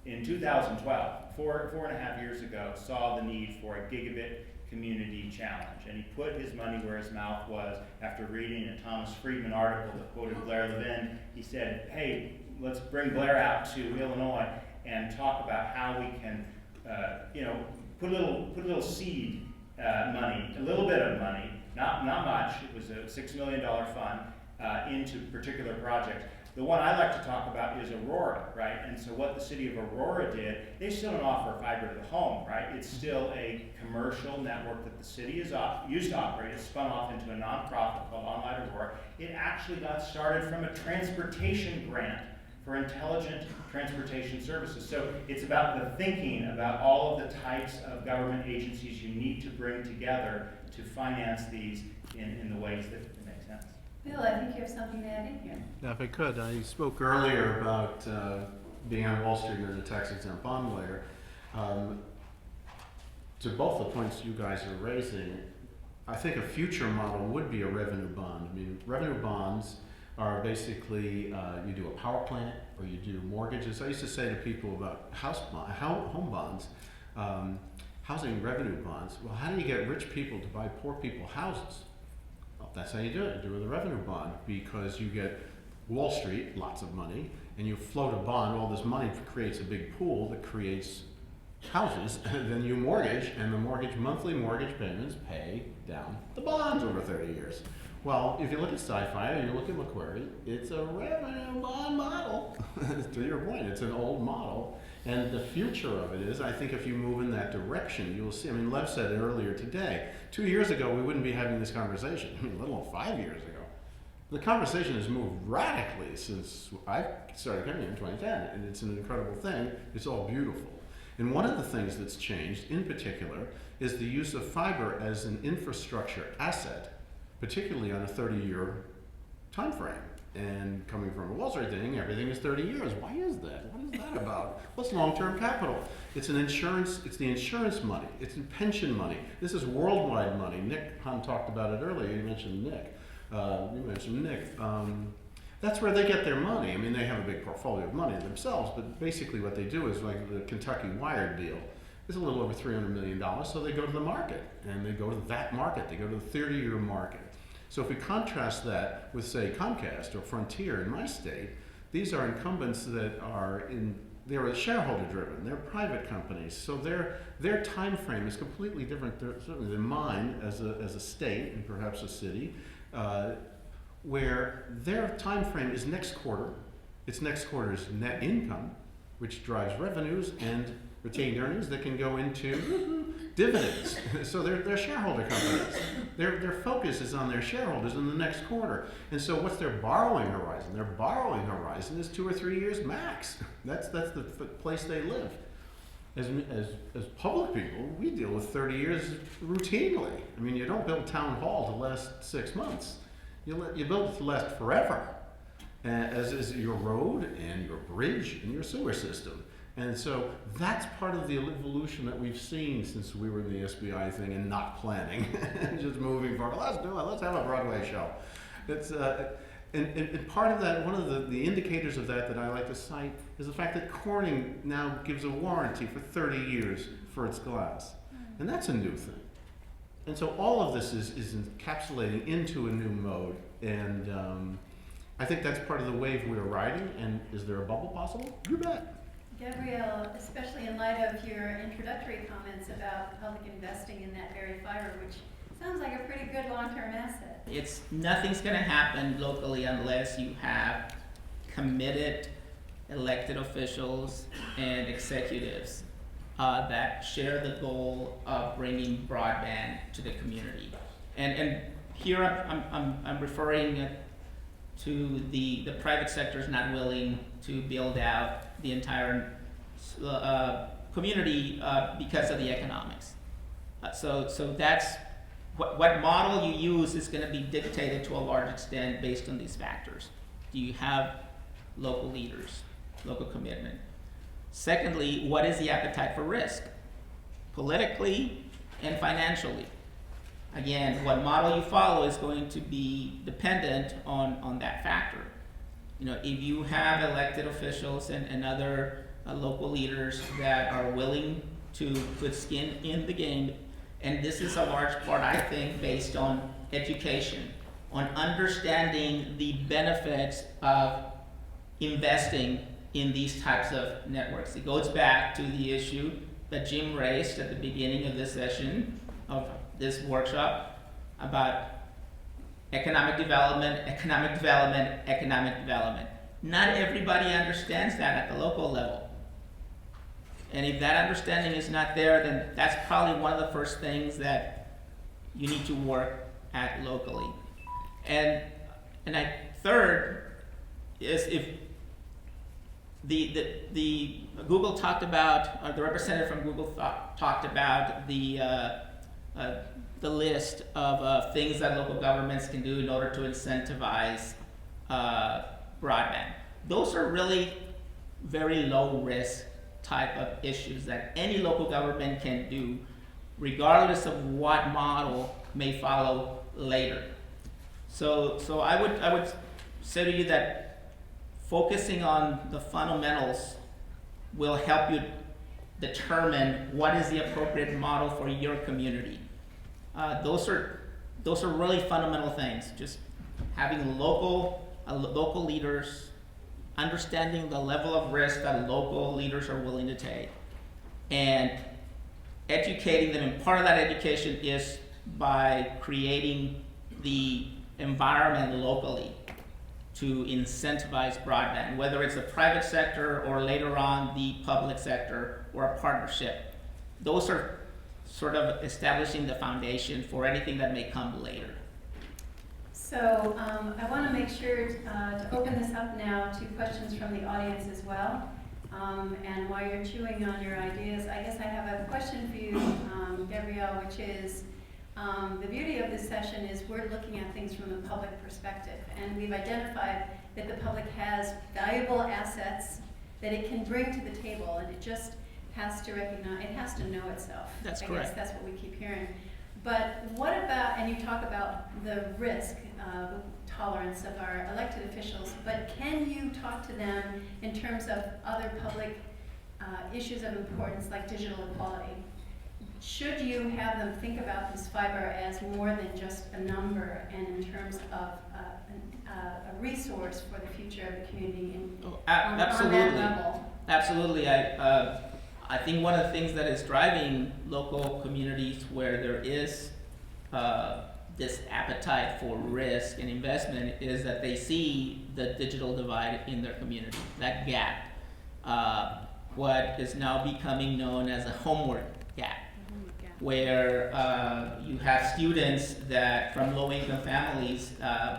in 2012, four and a half years ago, saw the need for a gigabit community challenge, and he put his money where his mouth was. After reading a Thomas Friedman article that quoted Blair Levin, he said, hey, let's bring Blair out to Illinois and talk about how we can put a little seed money, a little bit of money, not much, it was a $6 million fund, into particular projects. The one I like to talk about is Aurora, right? And so what the city of Aurora did, they still don't offer fiber to the home, right? It's still a commercial network that the city is used to operate. It's spun off into a nonprofit called Online Aurora. It actually got started from a transportation grant for intelligent transportation services. So it's about the thinking about all of the types of government agencies you need to bring together to finance these in the ways that make sense. Bill, I think you have something to add in here. Now, if I could, I spoke earlier about being on Wall Street and the tax-exempt bond layer. To both the points you guys are raising, I think a future model would be a revenue bond. I mean, revenue bonds are basically you do a power plant or you do mortgages. I used to say to people about home bonds, housing revenue bonds. Well, how do you get rich people to buy poor people houses? Well, that's how you do it. You do it with a revenue bond, because you get Wall Street, lots of money, and you float a bond. All this money creates a big pool that creates houses, and then you mortgage, and the monthly mortgage payments pay down the bonds over 30 years. Well, if you look at Sci-Fi or you look at Macquarie, it's a revenue bond model. To your point, it's an old model. And the future of it is, I think if you move in that direction, you'll see. I mean, Lev said it earlier today. 2 years ago, we wouldn't be having this conversation. I mean, let alone 5 years ago. The conversation has moved radically since I started coming here in 2010, and it's an incredible thing. It's all beautiful. And one of the things that's changed in particular is the use of fiber as an infrastructure asset, particularly on a 30-year time frame. And coming from a Wall Street thing, everything is 30 years. Why is that? What is that about? What's long-term capital? It's the insurance money. It's pension money. This is worldwide money. Nick Hahn talked about it earlier. You mentioned Nick. That's where they get their money. I mean, they have a big portfolio of money themselves, but basically what they do is like the Kentucky Wired deal. It's a little over $300 million, so they go to the market, and they go to that market. They go to the 30-year market. So if we contrast that with, say, Comcast or Frontier in my state, these are incumbents that they're shareholder driven, they're private companies, so their time frame is completely different certainly than mine as a state and perhaps a city, where their time frame is next quarter. It's next quarter's net income, which drives revenues and retained earnings that can go into dividends. So they're shareholder companies. Their focus is on their shareholders in the next quarter. And so what's their borrowing horizon? Their borrowing horizon is 2 or 3 years max. That's the place they live. As public people, we deal with 30 years routinely. I mean, you don't build town hall to last 6 months. You build it to last forever, as is your road and your bridge and your sewer system. And so that's part of the evolution that we've seen since we were in the SBI thing and not planning, and just moving forward. Let's do it. Let's have a Broadway show. It's and part of that, one of the indicators of that I like to cite is the fact that Corning now gives a warranty for 30 years for its glass, and that's a new thing. And so all of this is encapsulating into a new mode, and I think that's part of the wave we're riding. And is there a bubble possible? You bet. Gabriel, especially in light of your introductory comments about public investing in that very fiber, which sounds like a pretty good long-term asset. Nothing's going to happen locally unless you have committed elected officials and executives that share the goal of bringing broadband to the community. And here I'm referring to the private sector is not willing to build out the entire community because of the economics. So that's what model you use is going to be dictated to a large extent based on these factors. Do you have local leaders, local commitment? Secondly, what is the appetite for risk, politically and financially? Again, what model you follow is going to be dependent on that factor. You know, if you have elected officials and other local leaders that are willing to put skin in the game, and this is a large part, I think, based on education, on understanding the benefits of investing in these types of networks. It goes back to the issue that Jim raised at the beginning of this session, of this workshop, about economic development. Not everybody understands that at the local level. And if that understanding is not there, then that's probably one of the first things that you need to work at locally. And third is if the Google talked about, the representative from Google talked about the list of things that local governments can do in order to incentivize broadband. Those are really very low risk type of issues that any local government can do, regardless of what model may follow later. So I would say to you that focusing on the fundamentals will help you determine what is the appropriate model for your community. Those are really fundamental things. Just having local leaders, understanding the level of risk that local leaders are willing to take, and educating them. And part of that education is by creating the environment locally to incentivize broadband, whether it's the private sector or later on the public sector or a partnership. Those are sort of establishing the foundation for anything that may come later. So I want to make sure to open this up now to questions from the audience as well. And while you're chewing on your ideas, I guess I have a question for you, Gabriel, which is the beauty of this session is we're looking at things from the public perspective. And we've identified that the public has valuable assets that it can bring to the table, and it just has to recognize, it has to know itself. That's I correct. guess that's what we keep hearing. But what about, and you talk about the risk tolerance of our elected officials, but can you talk to them in terms of other public issues of importance like digital equality? Should you have them think about this fiber as more than just a number and in terms of a resource for the future of the community on that level? Absolutely. I think one of the things that is driving local communities where there is this appetite for risk and investment is that they see the digital divide in their community, that gap, what is now becoming known as a homework gap, where you have students that from low-income families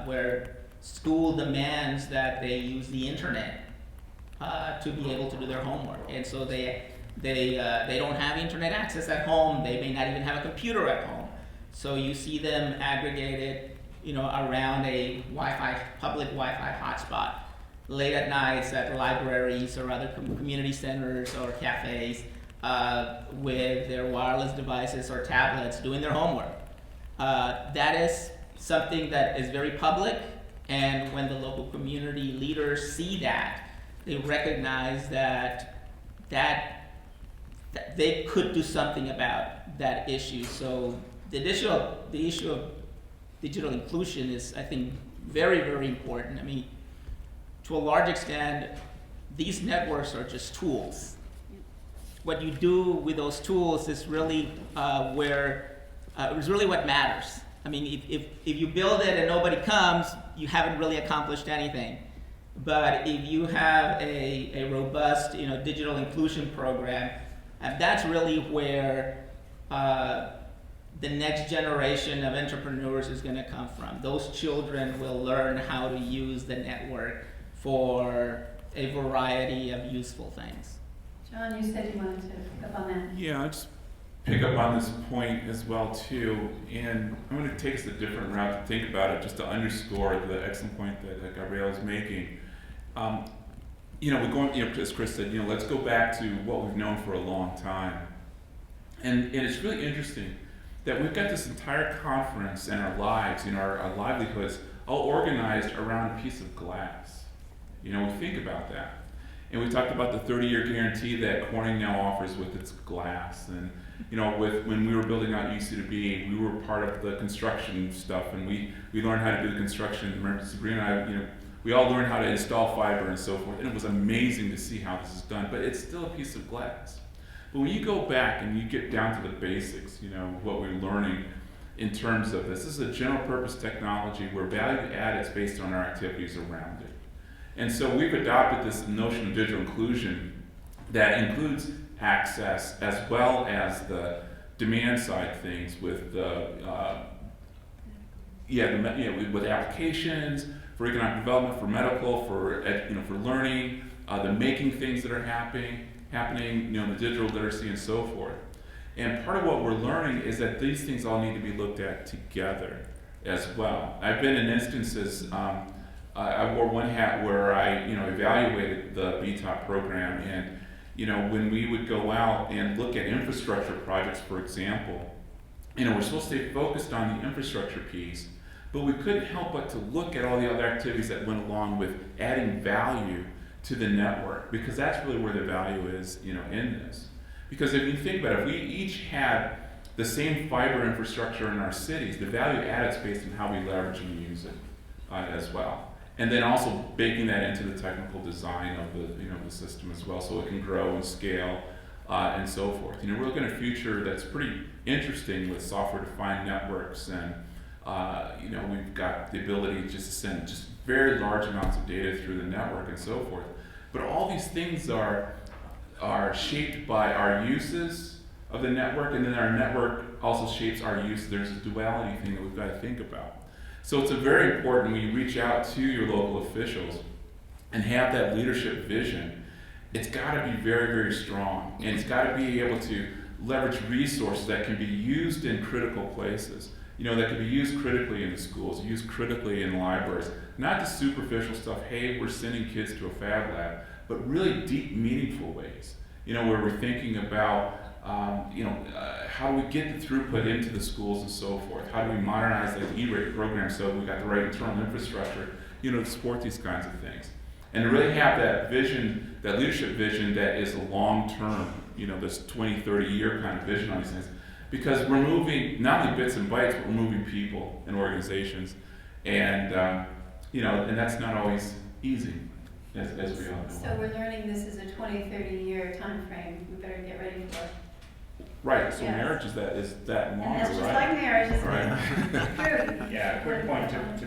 where school demands that they use the internet to be able to do their homework, and so they don't have internet access at home. They may not even have a computer at home. So you see them aggregated, around a public Wi-Fi hotspot, late at nights at libraries or other community centers or cafes, with their wireless devices or tablets doing their homework. That is something that is very public, and when the local community leaders see that, they recognize that they could do something about that issue. So the issue of digital inclusion is, I think, very, very important. I mean, to a large extent, these networks are just tools. What you do with those tools is really what matters. I mean, if you build it and nobody comes, you haven't really accomplished anything. But if you have a robust, digital inclusion program, that's really where the next generation of entrepreneurs is going to come from. Those children will learn how to use the network for a variety of useful things. John, you said you wanted to pick up on that. Yeah, I just pick up on this point as well too, and I'm going to take us a different route to think about it, just to underscore the excellent point that Gabriel is making. We're going, as Chris said, let's go back to what we've known for a long time, and it's really interesting that we've got this entire conference and our lives, our livelihoods, all organized around a piece of glass. We think about that. And we talked about the 30-year guarantee that Corning now offers with its glass. And, when we were building out UC2B, we were part of the construction stuff, and we learned how to do the construction. Remember, Sabrina and I, we all learned how to install fiber and so forth. And it was amazing to see how this is done, but it's still a piece of glass. But when you go back and you get down to the basics, what we're learning in terms of this is a general purpose technology where value add is based on our activities around it. And so we've adopted this notion of digital inclusion that includes access as well as the demand side things with with applications for economic development, for medical, for learning, the making things that are happening, the digital literacy and so forth. And part of what we're learning is that these things all need to be looked at together as well. I've been in instances, I wore one hat where I evaluated the BTOP program, and when we would go out and look at infrastructure projects, for example, we're supposed to stay focused on the infrastructure piece, but we couldn't help but to look at all the other activities that went along with adding value to the network, because that's really where the value is, in this. Because if you think about it, if we each had the same fiber infrastructure in our cities, the value added is based on how we leverage and use it as well. And then also baking that into the technical design of the system as well, so it can grow and scale and so forth. We're looking at a future that's pretty interesting with software-defined networks, and we've got the ability just to send just very large amounts of data through the network and so forth. But all these things are shaped by our uses of the network, and then our network also shapes our use. There's a duality thing that we've got to think about. So it's a very important when you reach out to your local officials and have that leadership vision, it's got to be very, very strong, and it's got to be able to leverage resources that can be used in critical places. That can be used critically in the schools, used critically in libraries. Not just superficial stuff, hey, we're sending kids to a fab lab, but really deep, meaningful ways. Where we're thinking about, how do we get the throughput into the schools and so forth? How do we modernize the E-rate program so we've got the right internal infrastructure, to support these kinds of things? And to really have that vision, that leadership vision that is a long-term, this 20, 30-year kind of vision on these things. Because we're moving not only bits and bytes, but we're moving people and organizations. And, and that's not always easy, as we all know. So we're learning this is a 20, 30-year time frame. We better get ready for it. Right, so Yes. marriage is that longer, And that's just right? like marriage, isn't Right. it? True. Yeah, a quick point to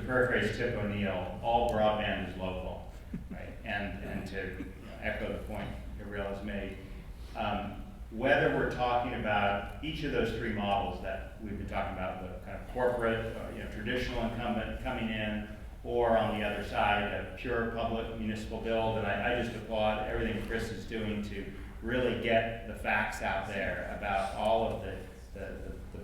paraphrase Tip O'Neill, all broadband is local, right? And to echo the point Gabriel has made, whether we're talking about each of those three models that we've been talking about, the kind of corporate, traditional incumbent coming in, or on the other side, a pure public municipal build, and I just applaud everything Chris is doing to really get the facts out there about all of the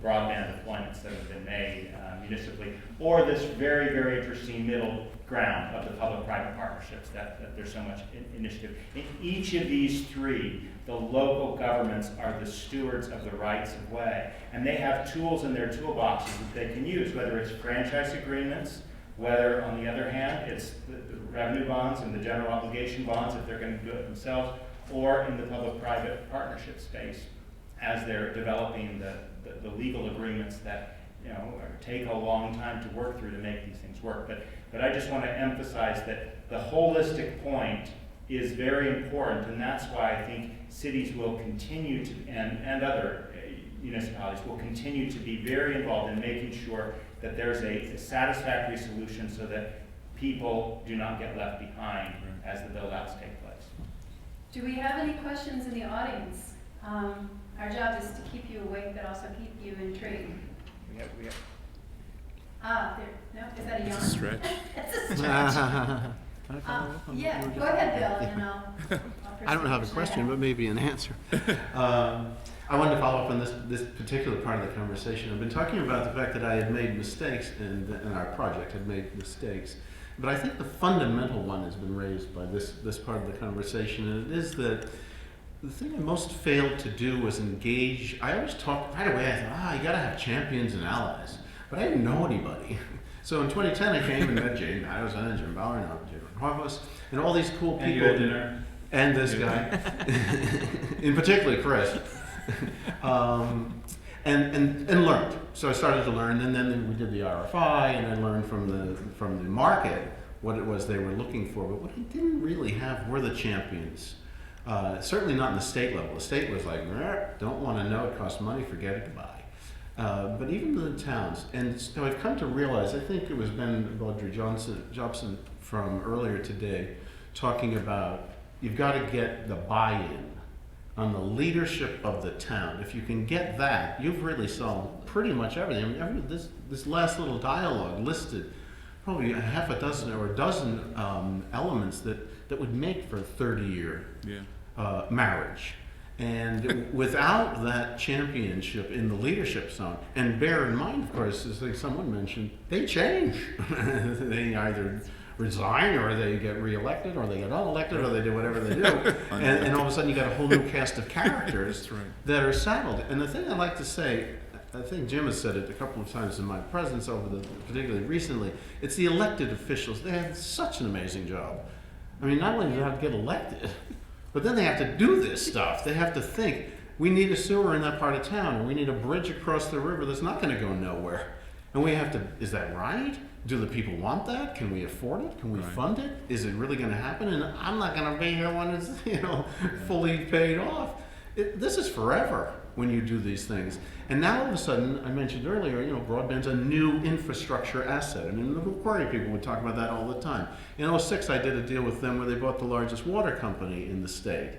broadband deployments that have been made municipally, or this very, very interesting middle ground of the public-private partnerships that there's so much initiative. In each of these three, the local governments are the stewards of the rights of way, and they have tools in their toolboxes that they can use, whether it's franchise agreements, whether, on the other hand, it's the revenue bonds and the general obligation bonds if they're going to do it themselves, or in the public-private partnership space as they're developing the legal agreements that take a long time to work through to make these things work. But I just want to emphasize that the holistic point is very important, and that's why I think cities will continue to, and other municipalities will continue to be very involved in making sure that there's a satisfactory solution so that people do not get left behind as the build-outs take place. Do we have any questions in the audience? Our job is to keep you awake, but also keep you intrigued. We have No, is that a yawn? It's a stretch. It's a stretch. Yeah, go ahead, Bill, and I'll I don't have a question, but maybe an answer. I wanted to follow up on this particular part of the conversation. I've been talking about the fact that I had made mistakes and our project had made mistakes. But I think the fundamental one has been raised by this part of the conversation, and it is that the thing I most failed to do was engage. I always talked right away. I thought, you got to have champions and allies, but I didn't know anybody. So in 2010, I came and met Jane Patterson and Jim Bauer and Jim Harvus and all these cool people. And you had dinner. And this guy, in particular Chris, and learned. So I started to learn, and then we did the RFI, and I learned from the market what it was they were looking for. But what I didn't really have were the champions. Certainly not in the state level. The state was like, don't want to know, it costs money, forget it, goodbye. But even the towns, and so I've come to realize, I think it was Ben Baudry Jobson from earlier today, talking about you've got to get the buy-in on the leadership of the town. If you can get that, you've really solved pretty much everything. I mean, this last little dialogue listed probably a half a dozen or a dozen elements that would make for a 30-year marriage. And without that championship in the leadership zone, and bear in mind, of course, as like someone mentioned, they change. They either resign, or they get reelected, or they get unelected, or they do whatever they do. and all of a sudden you got a whole new cast of characters that are saddled. And the thing I like to say, I think Jim has said it a couple of times in my presence particularly recently, it's the elected officials. They have such an amazing job. I mean, not only do they have to get elected, but then they have to do this stuff. They have to think, we need a sewer in that part of town, or we need a bridge across the river that's not going to go nowhere. And we have to, is that right? Do the people want that? Can we afford it? Can we fund it? Is it really going to happen? And I'm not going to be here when it's fully paid off. This is forever when you do these things. And now all of a sudden, I mentioned earlier, broadband's a new infrastructure asset. I mean, the Macquarie people would talk about that all the time. In 2006, I did a deal with them where they bought the largest water company in the state,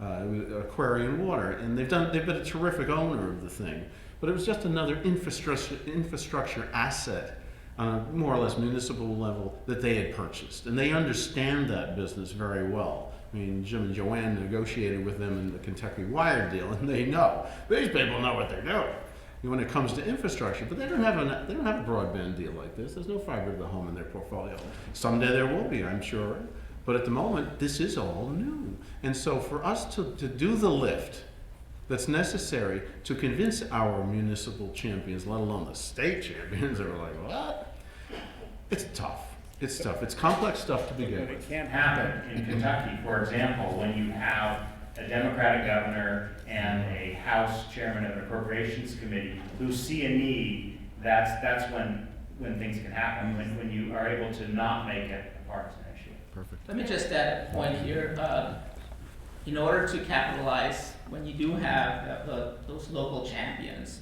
Aquarian Water, and they've been a terrific owner of the thing. But it was just another infrastructure asset on a more or less municipal level that they had purchased. And they understand that business very well. I mean, Jim and Joanne negotiated with them in the Kentucky Wire deal, and they know. These people know what they're doing when it comes to infrastructure, but they don't have a broadband deal like this. There's no fiber to the home in their portfolio. Someday there will be, I'm sure. But at the moment, this is all new. And so for us to do the lift that's necessary to convince our municipal champions, let alone the state champions, that are like, what? It's tough. It's tough. It's complex stuff to begin with. It can't happen in Kentucky, for example, when you have a Democratic governor and a House chairman of an appropriations committee who see a need. That's when things can happen, when you are able to not make it a partisan issue. Perfect. Let me just add a point here. In order to capitalize, when you do have those local champions,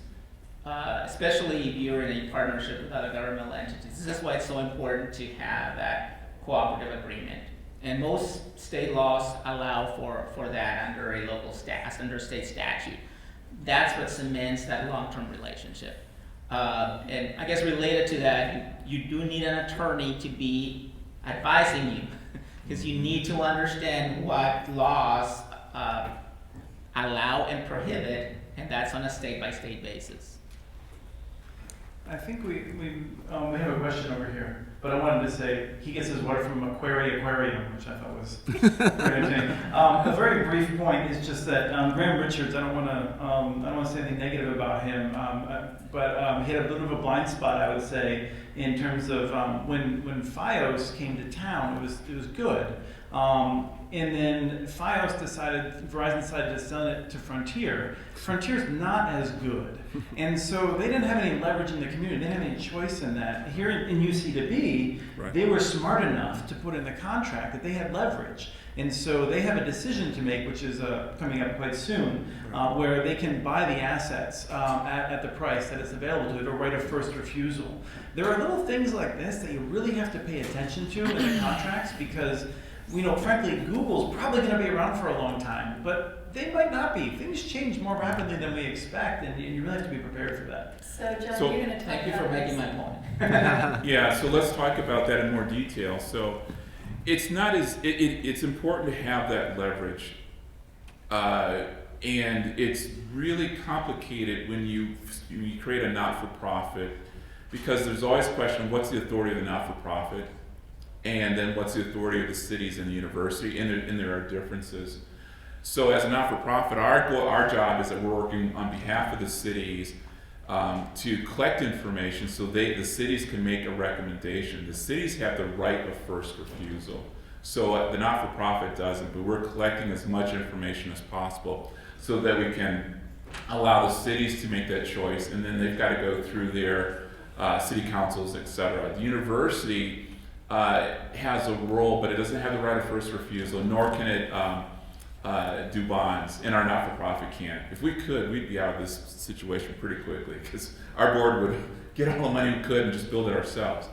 especially if you're in a partnership with other governmental entities, this is why it's so important to have that cooperative agreement. And most state laws allow for that under a under state statute. That's what cements that long-term relationship. And I guess related to that, you do need an attorney to be advising you, because you need to understand what laws allow and prohibit, and that's on a state-by-state basis. I think we have a question over here, but I wanted to say he gets his water from Aquarium, which I thought was very entertaining. A very brief point is just that Graham Richards. I don't want to say anything negative about him, but he had a little bit of a blind spot, I would say, in terms of when FiOS came to town. It was good. And then Verizon decided to sell it to Frontier. Frontier's not as good. And so they didn't have any leverage in the community. They didn't have any choice in that. Here in UC2B, Right. They were smart enough to put in the contract that they had leverage. And so they have a decision to make, which is coming up quite soon, where they can buy the assets at the price that is available to it, or right of first refusal. There are little things like this that you really have to pay attention to in the contracts, because frankly, Google's probably going to be around for a long time, but they might not be. Things change more rapidly than we expect, and you really have to be prepared for that. So, Jon, So- you're going to talk Thank you for about making this. my point. Yeah, so let's talk about that in more detail. So it's not as, it's important to have that leverage. And it's really complicated when you create a not-for-profit, because there's always a question, what's the authority of the not-for-profit? And then what's the authority of the cities and the university? And there are differences. So as a not-for-profit, our job is that we're working on behalf of the cities to collect information so the cities can make a recommendation. The cities have the right of first refusal. So the not-for-profit doesn't, but we're collecting as much information as possible so that we can allow the cities to make that choice, and then they've got to go through their city councils, etc. The university has a role, but it doesn't have the right of first refusal, nor can it do bonds, and our not-for-profit can't. If we could, we'd be out of this situation pretty quickly, because our board would get all the money we could and just build it ourselves.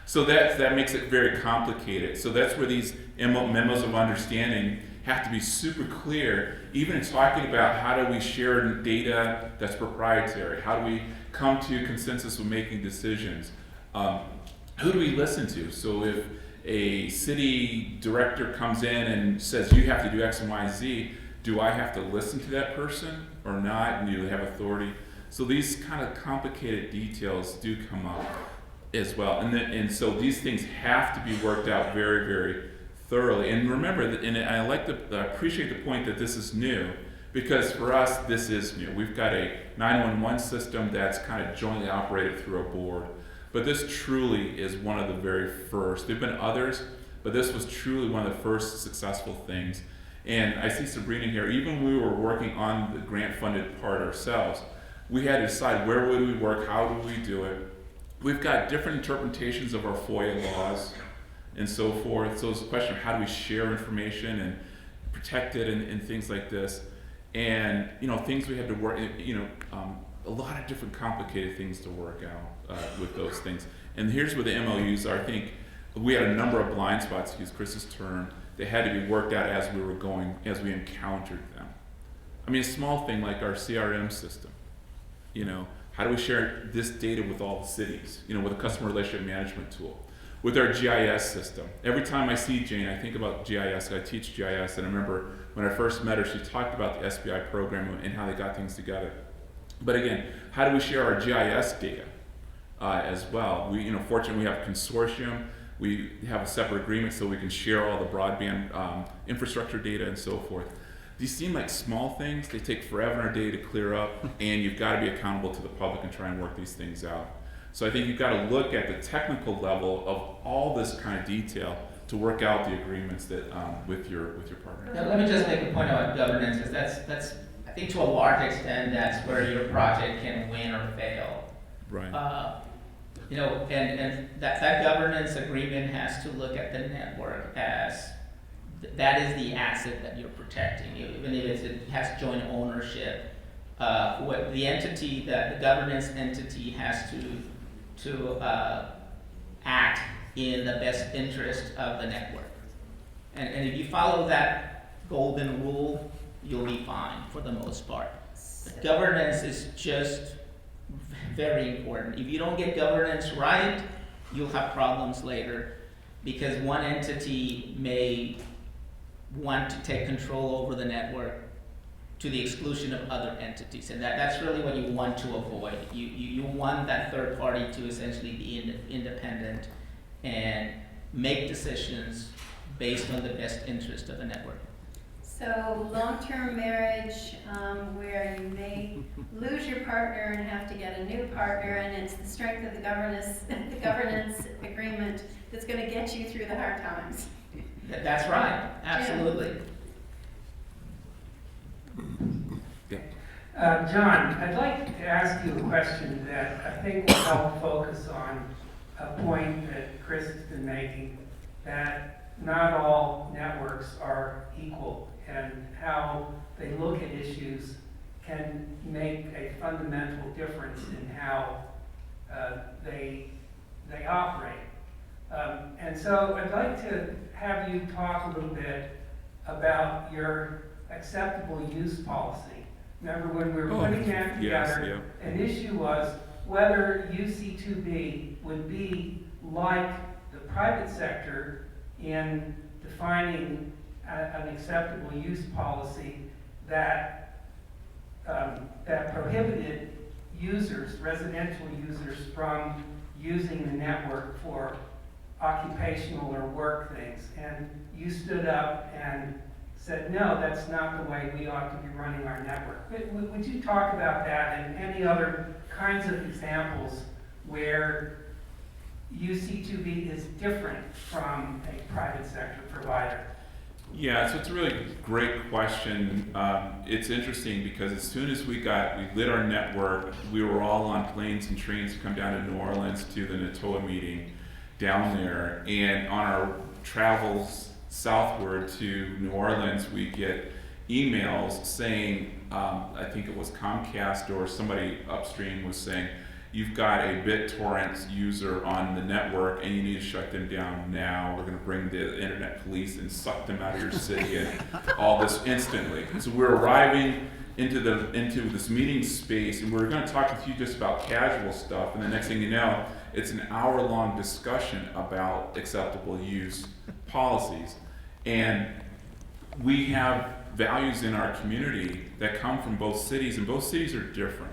So that makes it very complicated. So that's where these memos of understanding have to be super clear, even in talking about how do we share data that's proprietary, how do we come to consensus when making decisions, who do we listen to? So if a city director comes in and says you have to do X and Y, Z, do I have to listen to that person or not? And do they have authority? So these kind of complicated details do come up as well, and so these things have to be worked out very, very thoroughly. And remember that, and I appreciate the point that this is new, because for us this is new. We've got a 911 system that's kind of jointly operated through a board, but this truly is one of the very first. There've been others, but this was truly one of the first successful things. And I see Sabrina here. Even when we were working on the grant-funded part ourselves, we had to decide where would we work, how do we do it. We've got different interpretations of our FOIA laws and so forth. So it's a question of how do we share information and protect it and things like this. And things we had to work, a lot of different complicated things to work out with those things. And here's where the MOUs are. I think we had a number of blind spots, to use Chris's term, that had to be worked out as we encountered them. I mean, a small thing like our CRM system. How do we share this data with all the cities? With a customer relationship management tool, with our GIS system. Every time I see Jane, I think about GIS. I teach GIS, and I remember when I first met her, she talked about the SBI program and how they got things together. But again, how do we share our GIS data as well? Fortunately, we have a consortium. We have a separate agreement so we can share all the broadband infrastructure data and so forth. These seem like small things. They take forever in our day to clear up, and you've got to be accountable to the public and try and work these things out. So I think you've got to look at the technical level of all this kind of detail to work out the agreements that with your partner. Now, let me just make a point about governance, because that's I think to a large extent that's where your project can win or fail. Right. And that governance agreement has to look at the network as that is the asset that you're protecting, even if it has joint ownership. What the entity, the governance entity has to act in the best interest of the network. And if you follow that golden rule, you'll be fine for the most part. But governance is just very important. If you don't get governance right, you'll have problems later, because one entity may want to take control over the network to the exclusion of other entities, and that's really what you want to avoid. You want that third party to essentially be independent and make decisions based on the best interest of the network. So long-term marriage, where you may lose your partner and have to get a new partner, and it's the strength of the governance agreement that's going to get you through the hard times. That's right, absolutely. John, I'd like to ask you a question that I think will help focus on a point that Chris has been making, that not all networks are equal, and how they look at issues can make a fundamental difference in how they operate. And so I'd like to have you talk a little bit about your acceptable use policy. Remember when we were putting that together, an issue was whether UC2B would be like the private sector in defining an acceptable use policy that prohibited users, residential users, from using the network for occupational or work things. And you stood up and said, no, that's not the way we ought to be running our network. Would you talk about that and any other kinds of examples where UC2B is different from a private sector provider? Yeah, so it's a really great question. It's interesting because as soon as we lit our network, we were all on planes and trains to come down to New Orleans to the NATOA meeting down there. And on our travels southward to New Orleans, we get emails saying, I think it was Comcast or somebody upstream was saying, you've got a BitTorrent user on the network and you need to shut them down now. We're going to bring the internet police and suck them out of your city and all this instantly. And so we're arriving into this meeting space, and we're going to talk with you just about casual stuff, and the next thing you know, it's an hour-long discussion about acceptable use policies. And we have values in our community that come from both cities, and both cities are different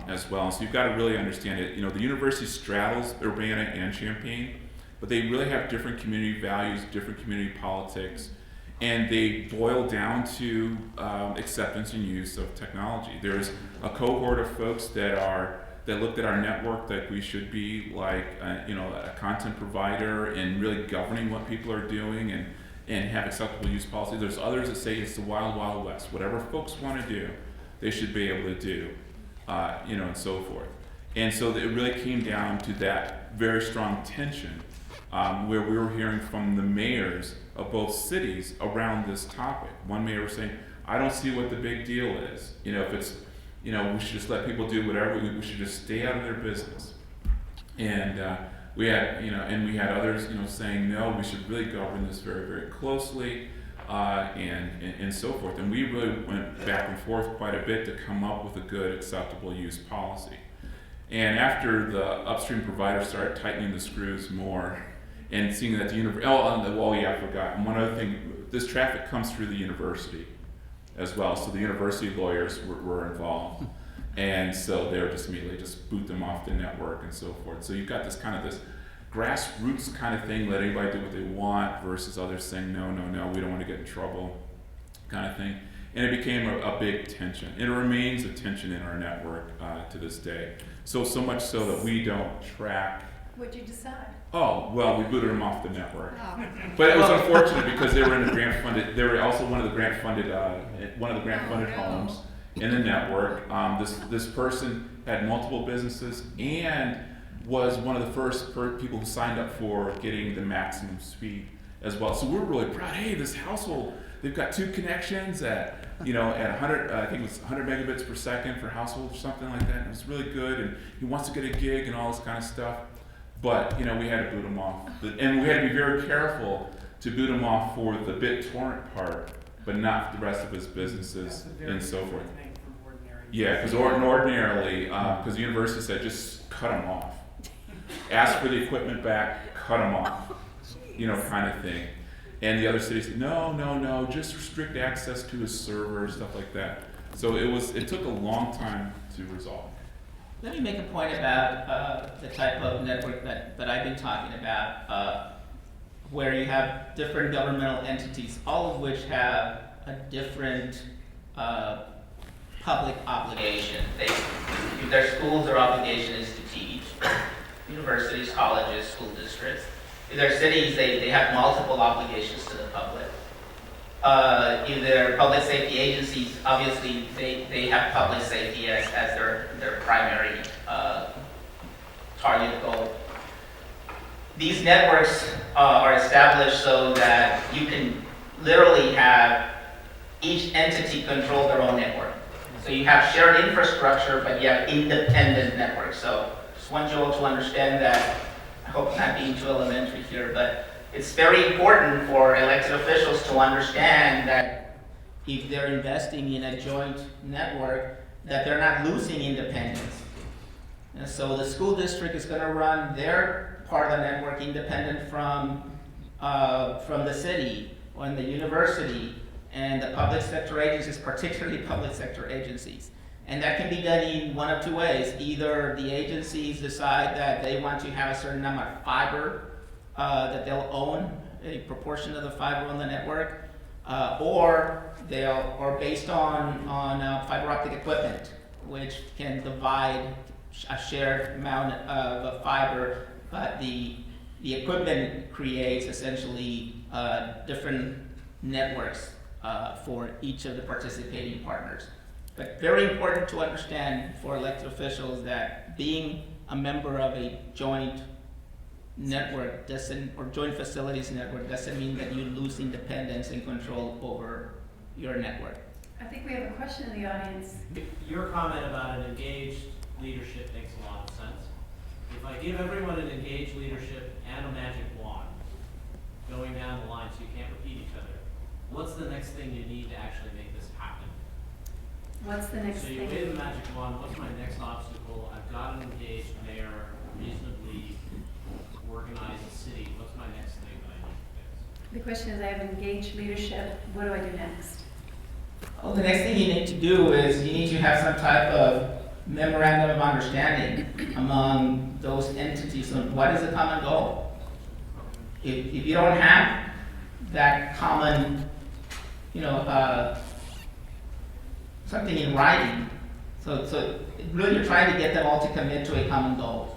as well. So you've got to really understand it. You know, the university straddles Urbana and Champaign, but they really have different community values, different community politics, and they boil down to acceptance and use of technology. There's a cohort of folks that looked at our network like we should be like a content provider and really governing what people are doing and have acceptable use policy. There's others that say it's the wild, wild west. Whatever folks want to do, they should be able to do, and so forth. And so it really came down to that very strong tension where we were hearing from the mayors of both cities around this topic. One mayor was saying, I don't see what the big deal is. If it's, we should just let people do whatever, we should just stay out of their business. And we had others, saying, no, we should really govern this very, very closely. and so forth. And we really went back and forth quite a bit to come up with a good acceptable use policy. And after the upstream provider started tightening the screws more and seeing that the university, I forgot. And one other thing, this traffic comes through the university as well. So the university lawyers were involved. And so they were just immediately just boot them off the network and so forth. So you've got this kind of this grassroots kind of thing, let anybody do what they want, versus others saying, no, we don't want to get in trouble kind of thing. And it became a big tension. It remains a tension in our network to this day. So much so that we don't track. What'd you decide? Oh, well, we booted them off the network. But it was unfortunate because they were in the grant funded, they were also one of the grant funded homes in the network. This person had multiple businesses and was one of the first people who signed up for getting the maximum speed as well. So we're really proud. Hey, this household, they've got 2 connections at 100, I think it was 100 megabits per second for household or something like that. And it was really good. And he wants to get a gig and all this kind of stuff. But we had to boot him off, and we had to be very careful to boot him off for the BitTorrent part, but not the rest of his businesses and so forth. Yeah, because ordinarily, because the university said just cut him off, ask for the equipment back, cut him off, kind of thing. And the other cities said no, just restrict access to his server, stuff like that. So it took a long time to resolve. Let me make a point about the type of network that I've been talking about, where you have different governmental entities, all of which have a different public obligation. Their schools, their obligation is to teach. Universities, colleges, school districts. In their cities, they have multiple obligations to the public. In their public safety agencies, obviously they have public safety as their primary target goal. These networks are established so that you can literally have each entity control their own network. So you have shared infrastructure, but you have independent networks. So just want you all to understand that. I hope I'm not being too elementary here, but it's very important for elected officials to understand that if they're investing in a joint network, that they're not losing independence. And so the school district is going to run their part of the network independent from the city or the university and the public sector agencies, particularly public sector agencies. And that can be done in one of 2 ways. Either the agencies decide that they want to have a certain amount of fiber, that they'll own a proportion of the fiber on the network, or based on fiber optic equipment, which can divide a shared amount of fiber, but the equipment creates essentially different networks for each of the participating partners. But very important to understand for elected officials that being a member of a joint network or joint facilities network doesn't mean that you lose independence and control over your network. I think we have a question in the audience. Your comment about an engaged leadership makes a lot of sense. If I give everyone an engaged leadership and a magic wand going down the line so you can't repeat each other, what's the next thing you need to actually make this happen? What's the next So you thing? wave the magic wand, what's my next obstacle? I've got an engaged mayor, reasonably organized city. What's my next thing that I need to fix? The question is, I have engaged leadership. What do I do next? Well, the next thing you need to do is you need to have some type of memorandum of understanding among those entities on what is the common goal. If you don't have that common, something in writing, so really you're trying to get them all to commit to a common goal.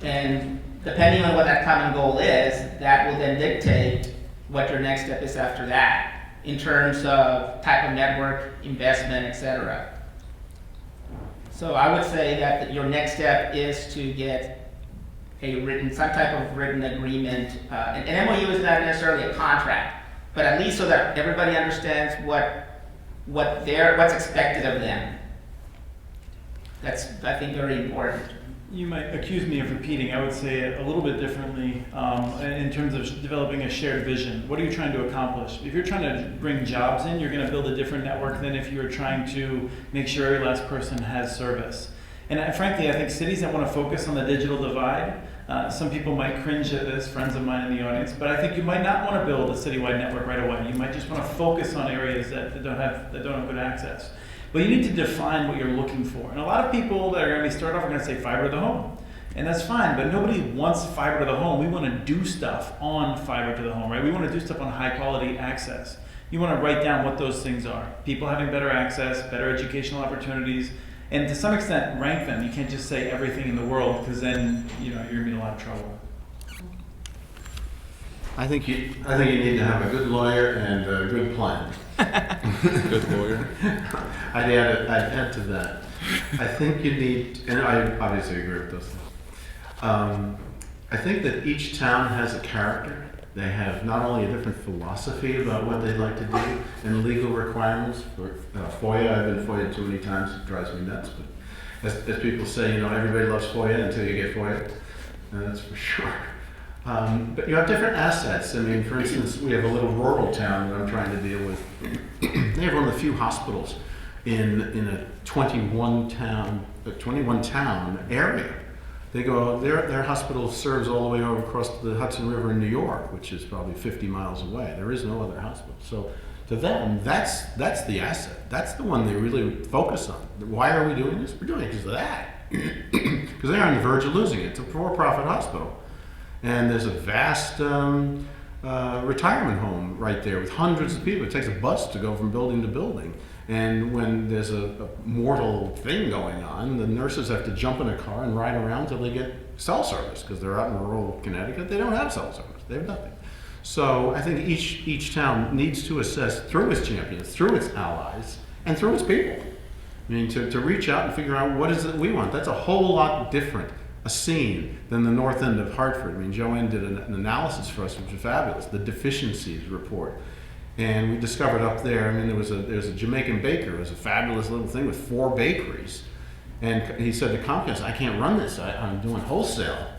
And depending on what that common goal is, that will then dictate what your next step is after that in terms of type of network, investment, etc. So I would say that your next step is to get some type of written agreement. An MOU is not necessarily a contract, but at least so that everybody understands what's expected of them. That's, I think, very important. You might accuse me of repeating. I would say it a little bit differently in terms of developing a shared vision. What are you trying to accomplish? If you're trying to bring jobs in, you're going to build a different network than if you're trying to make sure every last person has service. And frankly, I think cities that want to focus on the digital divide, some people might cringe at this, friends of mine in the audience, but I think you might not want to build a citywide network right away. You might just want to focus on areas that don't have good access. But you need to define what you're looking for. And a lot of people that are going to be started off are going to say fiber to the home. And that's fine, but nobody wants fiber to the home. We want to do stuff on fiber to the home, right? We want to do stuff on high quality access. You want to write down what those things are. People having better access, better educational opportunities, and to some extent rank them. You can't just say everything in the world, because then you're going to be in a lot of trouble. I think you need to have a good lawyer and a good plan. Good lawyer. I'd add to that. I think you need, and I obviously agree with those things. I think that each town has a character. They have not only a different philosophy about what they'd like to do and legal requirements for FOIA. I've been FOIA'd too many times, it drives me nuts. But as people say, everybody loves FOIA until you get FOIA. That's for sure. But you have different assets. I mean, for instance, we have a little rural town that I'm trying to deal with. They have one of the few hospitals in a 21 town area. They go, their hospital serves all the way over across the Hudson River in New York, which is probably 50 miles away. There is no other hospital. So to them, that's the asset. That's the one they really focus on. Why are we doing this? We're doing it because of that. Because they're on the verge of losing it. It's a for-profit hospital. And there's a vast retirement home right there with hundreds of people. It takes a bus to go from building to building. And when there's a mortal thing going on, the nurses have to jump in a car and ride around till they get cell service, because they're out in rural Connecticut. They don't have cell service. They have nothing. So I think each town needs to assess through its champions, through its allies, and through its people. I mean, to reach out and figure out what is it we want. That's a whole lot different a scene than the north end of Hartford. I mean, Joanne did an analysis for us, which was fabulous, the deficiencies report. And we discovered up there, I mean, there's a Jamaican baker. It was a fabulous little thing with 4 bakeries. And he said to Comcast, I can't run this. I'm doing wholesale.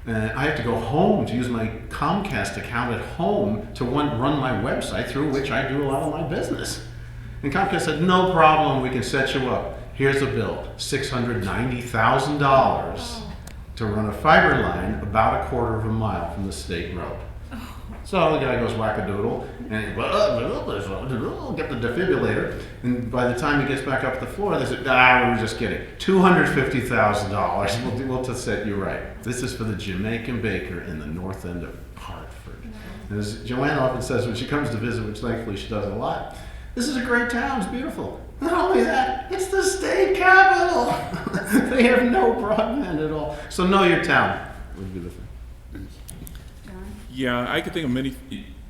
And I have to go home to use my Comcast account at home to run my website through which I do a lot of my business. And Comcast said, no problem, we can set you up. Here's a bill, $690,000 to run a fiber line about a quarter of a mile from the state road. So the guy goes whack-a-doodle, and he get the defibrillator, and by the time he gets back up the floor, they say, we were just kidding. $250,000, we'll just set you right. This is for the Jamaican baker in the north end of Hartford. And as Joanne often says when she comes to visit, which thankfully she does a lot, this is a great town, it's beautiful. Not only that, it's the state capital. They have no broadband at all. So know your town would be the thing. Yeah, I could think of many.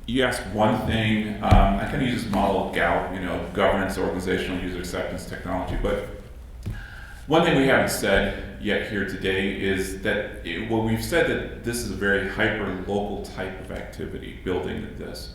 You asked one thing. I kind of use this model, GOUT, governance, organizational, user acceptance, technology. But one thing we haven't said yet here today is that we've said that this is a very hyper-local type of activity, building this.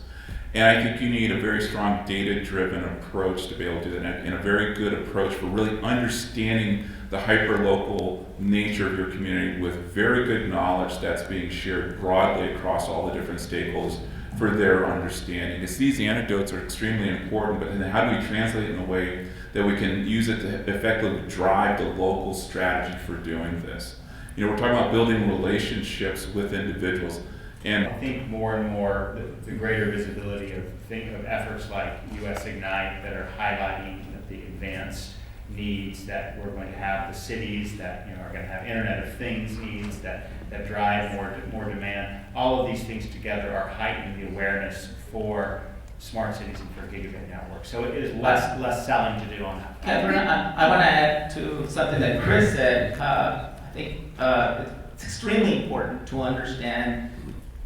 And I think you need a very strong data-driven approach to be able to do that, and a very good approach for really understanding the hyper-local nature of your community with very good knowledge that's being shared broadly across all the different stakeholders for their understanding. It's these anecdotes are extremely important, but then how do we translate it in a way that we can use it to effectively drive the local strategy for doing this? We're talking about building relationships with individuals. And I think more and more the greater visibility of efforts like US Ignite that are highlighting the advanced needs that we're going to have, the cities that are going to have Internet of Things needs that drive more demand. All of these things together are heightening the awareness for smart cities and for gigabit networks. So it is less selling to do on that. Catherine, I want to add to something that Chris said. I think it's extremely important to understand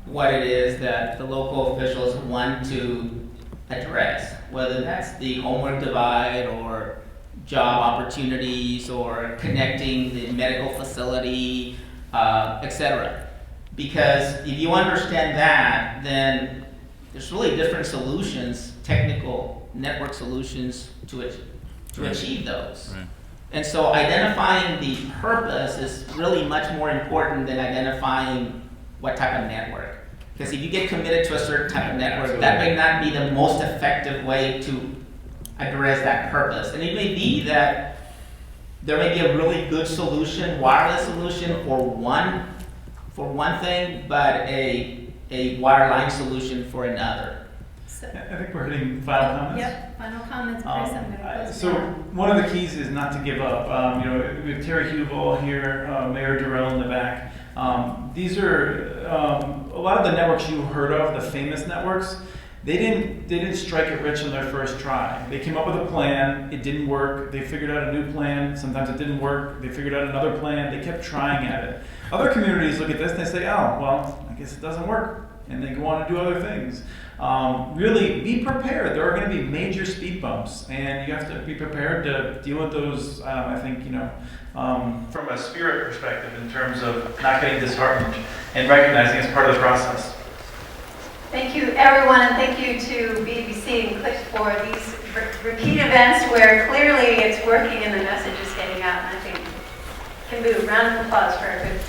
what it is that the local officials want to address, whether that's the homework divide or job opportunities or connecting the medical facility, etc. Because if you understand that, then there's really different solutions, technical network solutions to achieve those. Right. And so identifying the purpose is really much more important than identifying what type of network. Because if you get committed to a certain type of network, that may not be the most effective way to address that purpose. And it may be that there may be a really good solution, wireless solution for one thing, but a wireline solution for another. So, I think we're hitting final comments. yep, final comments, Chris, I'm gonna close it So down. one of the keys is not to give up. We have Terry Hubel here, Mayor Durrell in the back. These are a lot of the networks you heard of, the famous networks. They didn't strike it rich on their first try. They came up with a plan. It didn't work. They figured out a new plan. Sometimes it didn't work. They figured out another plan. They kept trying at it. Other communities look at this and they say, "Oh, well, I guess it doesn't work," and they go on to do other things. Really be prepared. There are going to be major speed bumps, and you have to be prepared to deal with those. I think, from a spirit perspective, in terms of not getting disheartened and recognizing it's part of the process. Thank you, everyone, and thank you to BBC and CLIC for these repeat events where clearly it's working and the message is getting out, and I think can be a round of applause for a good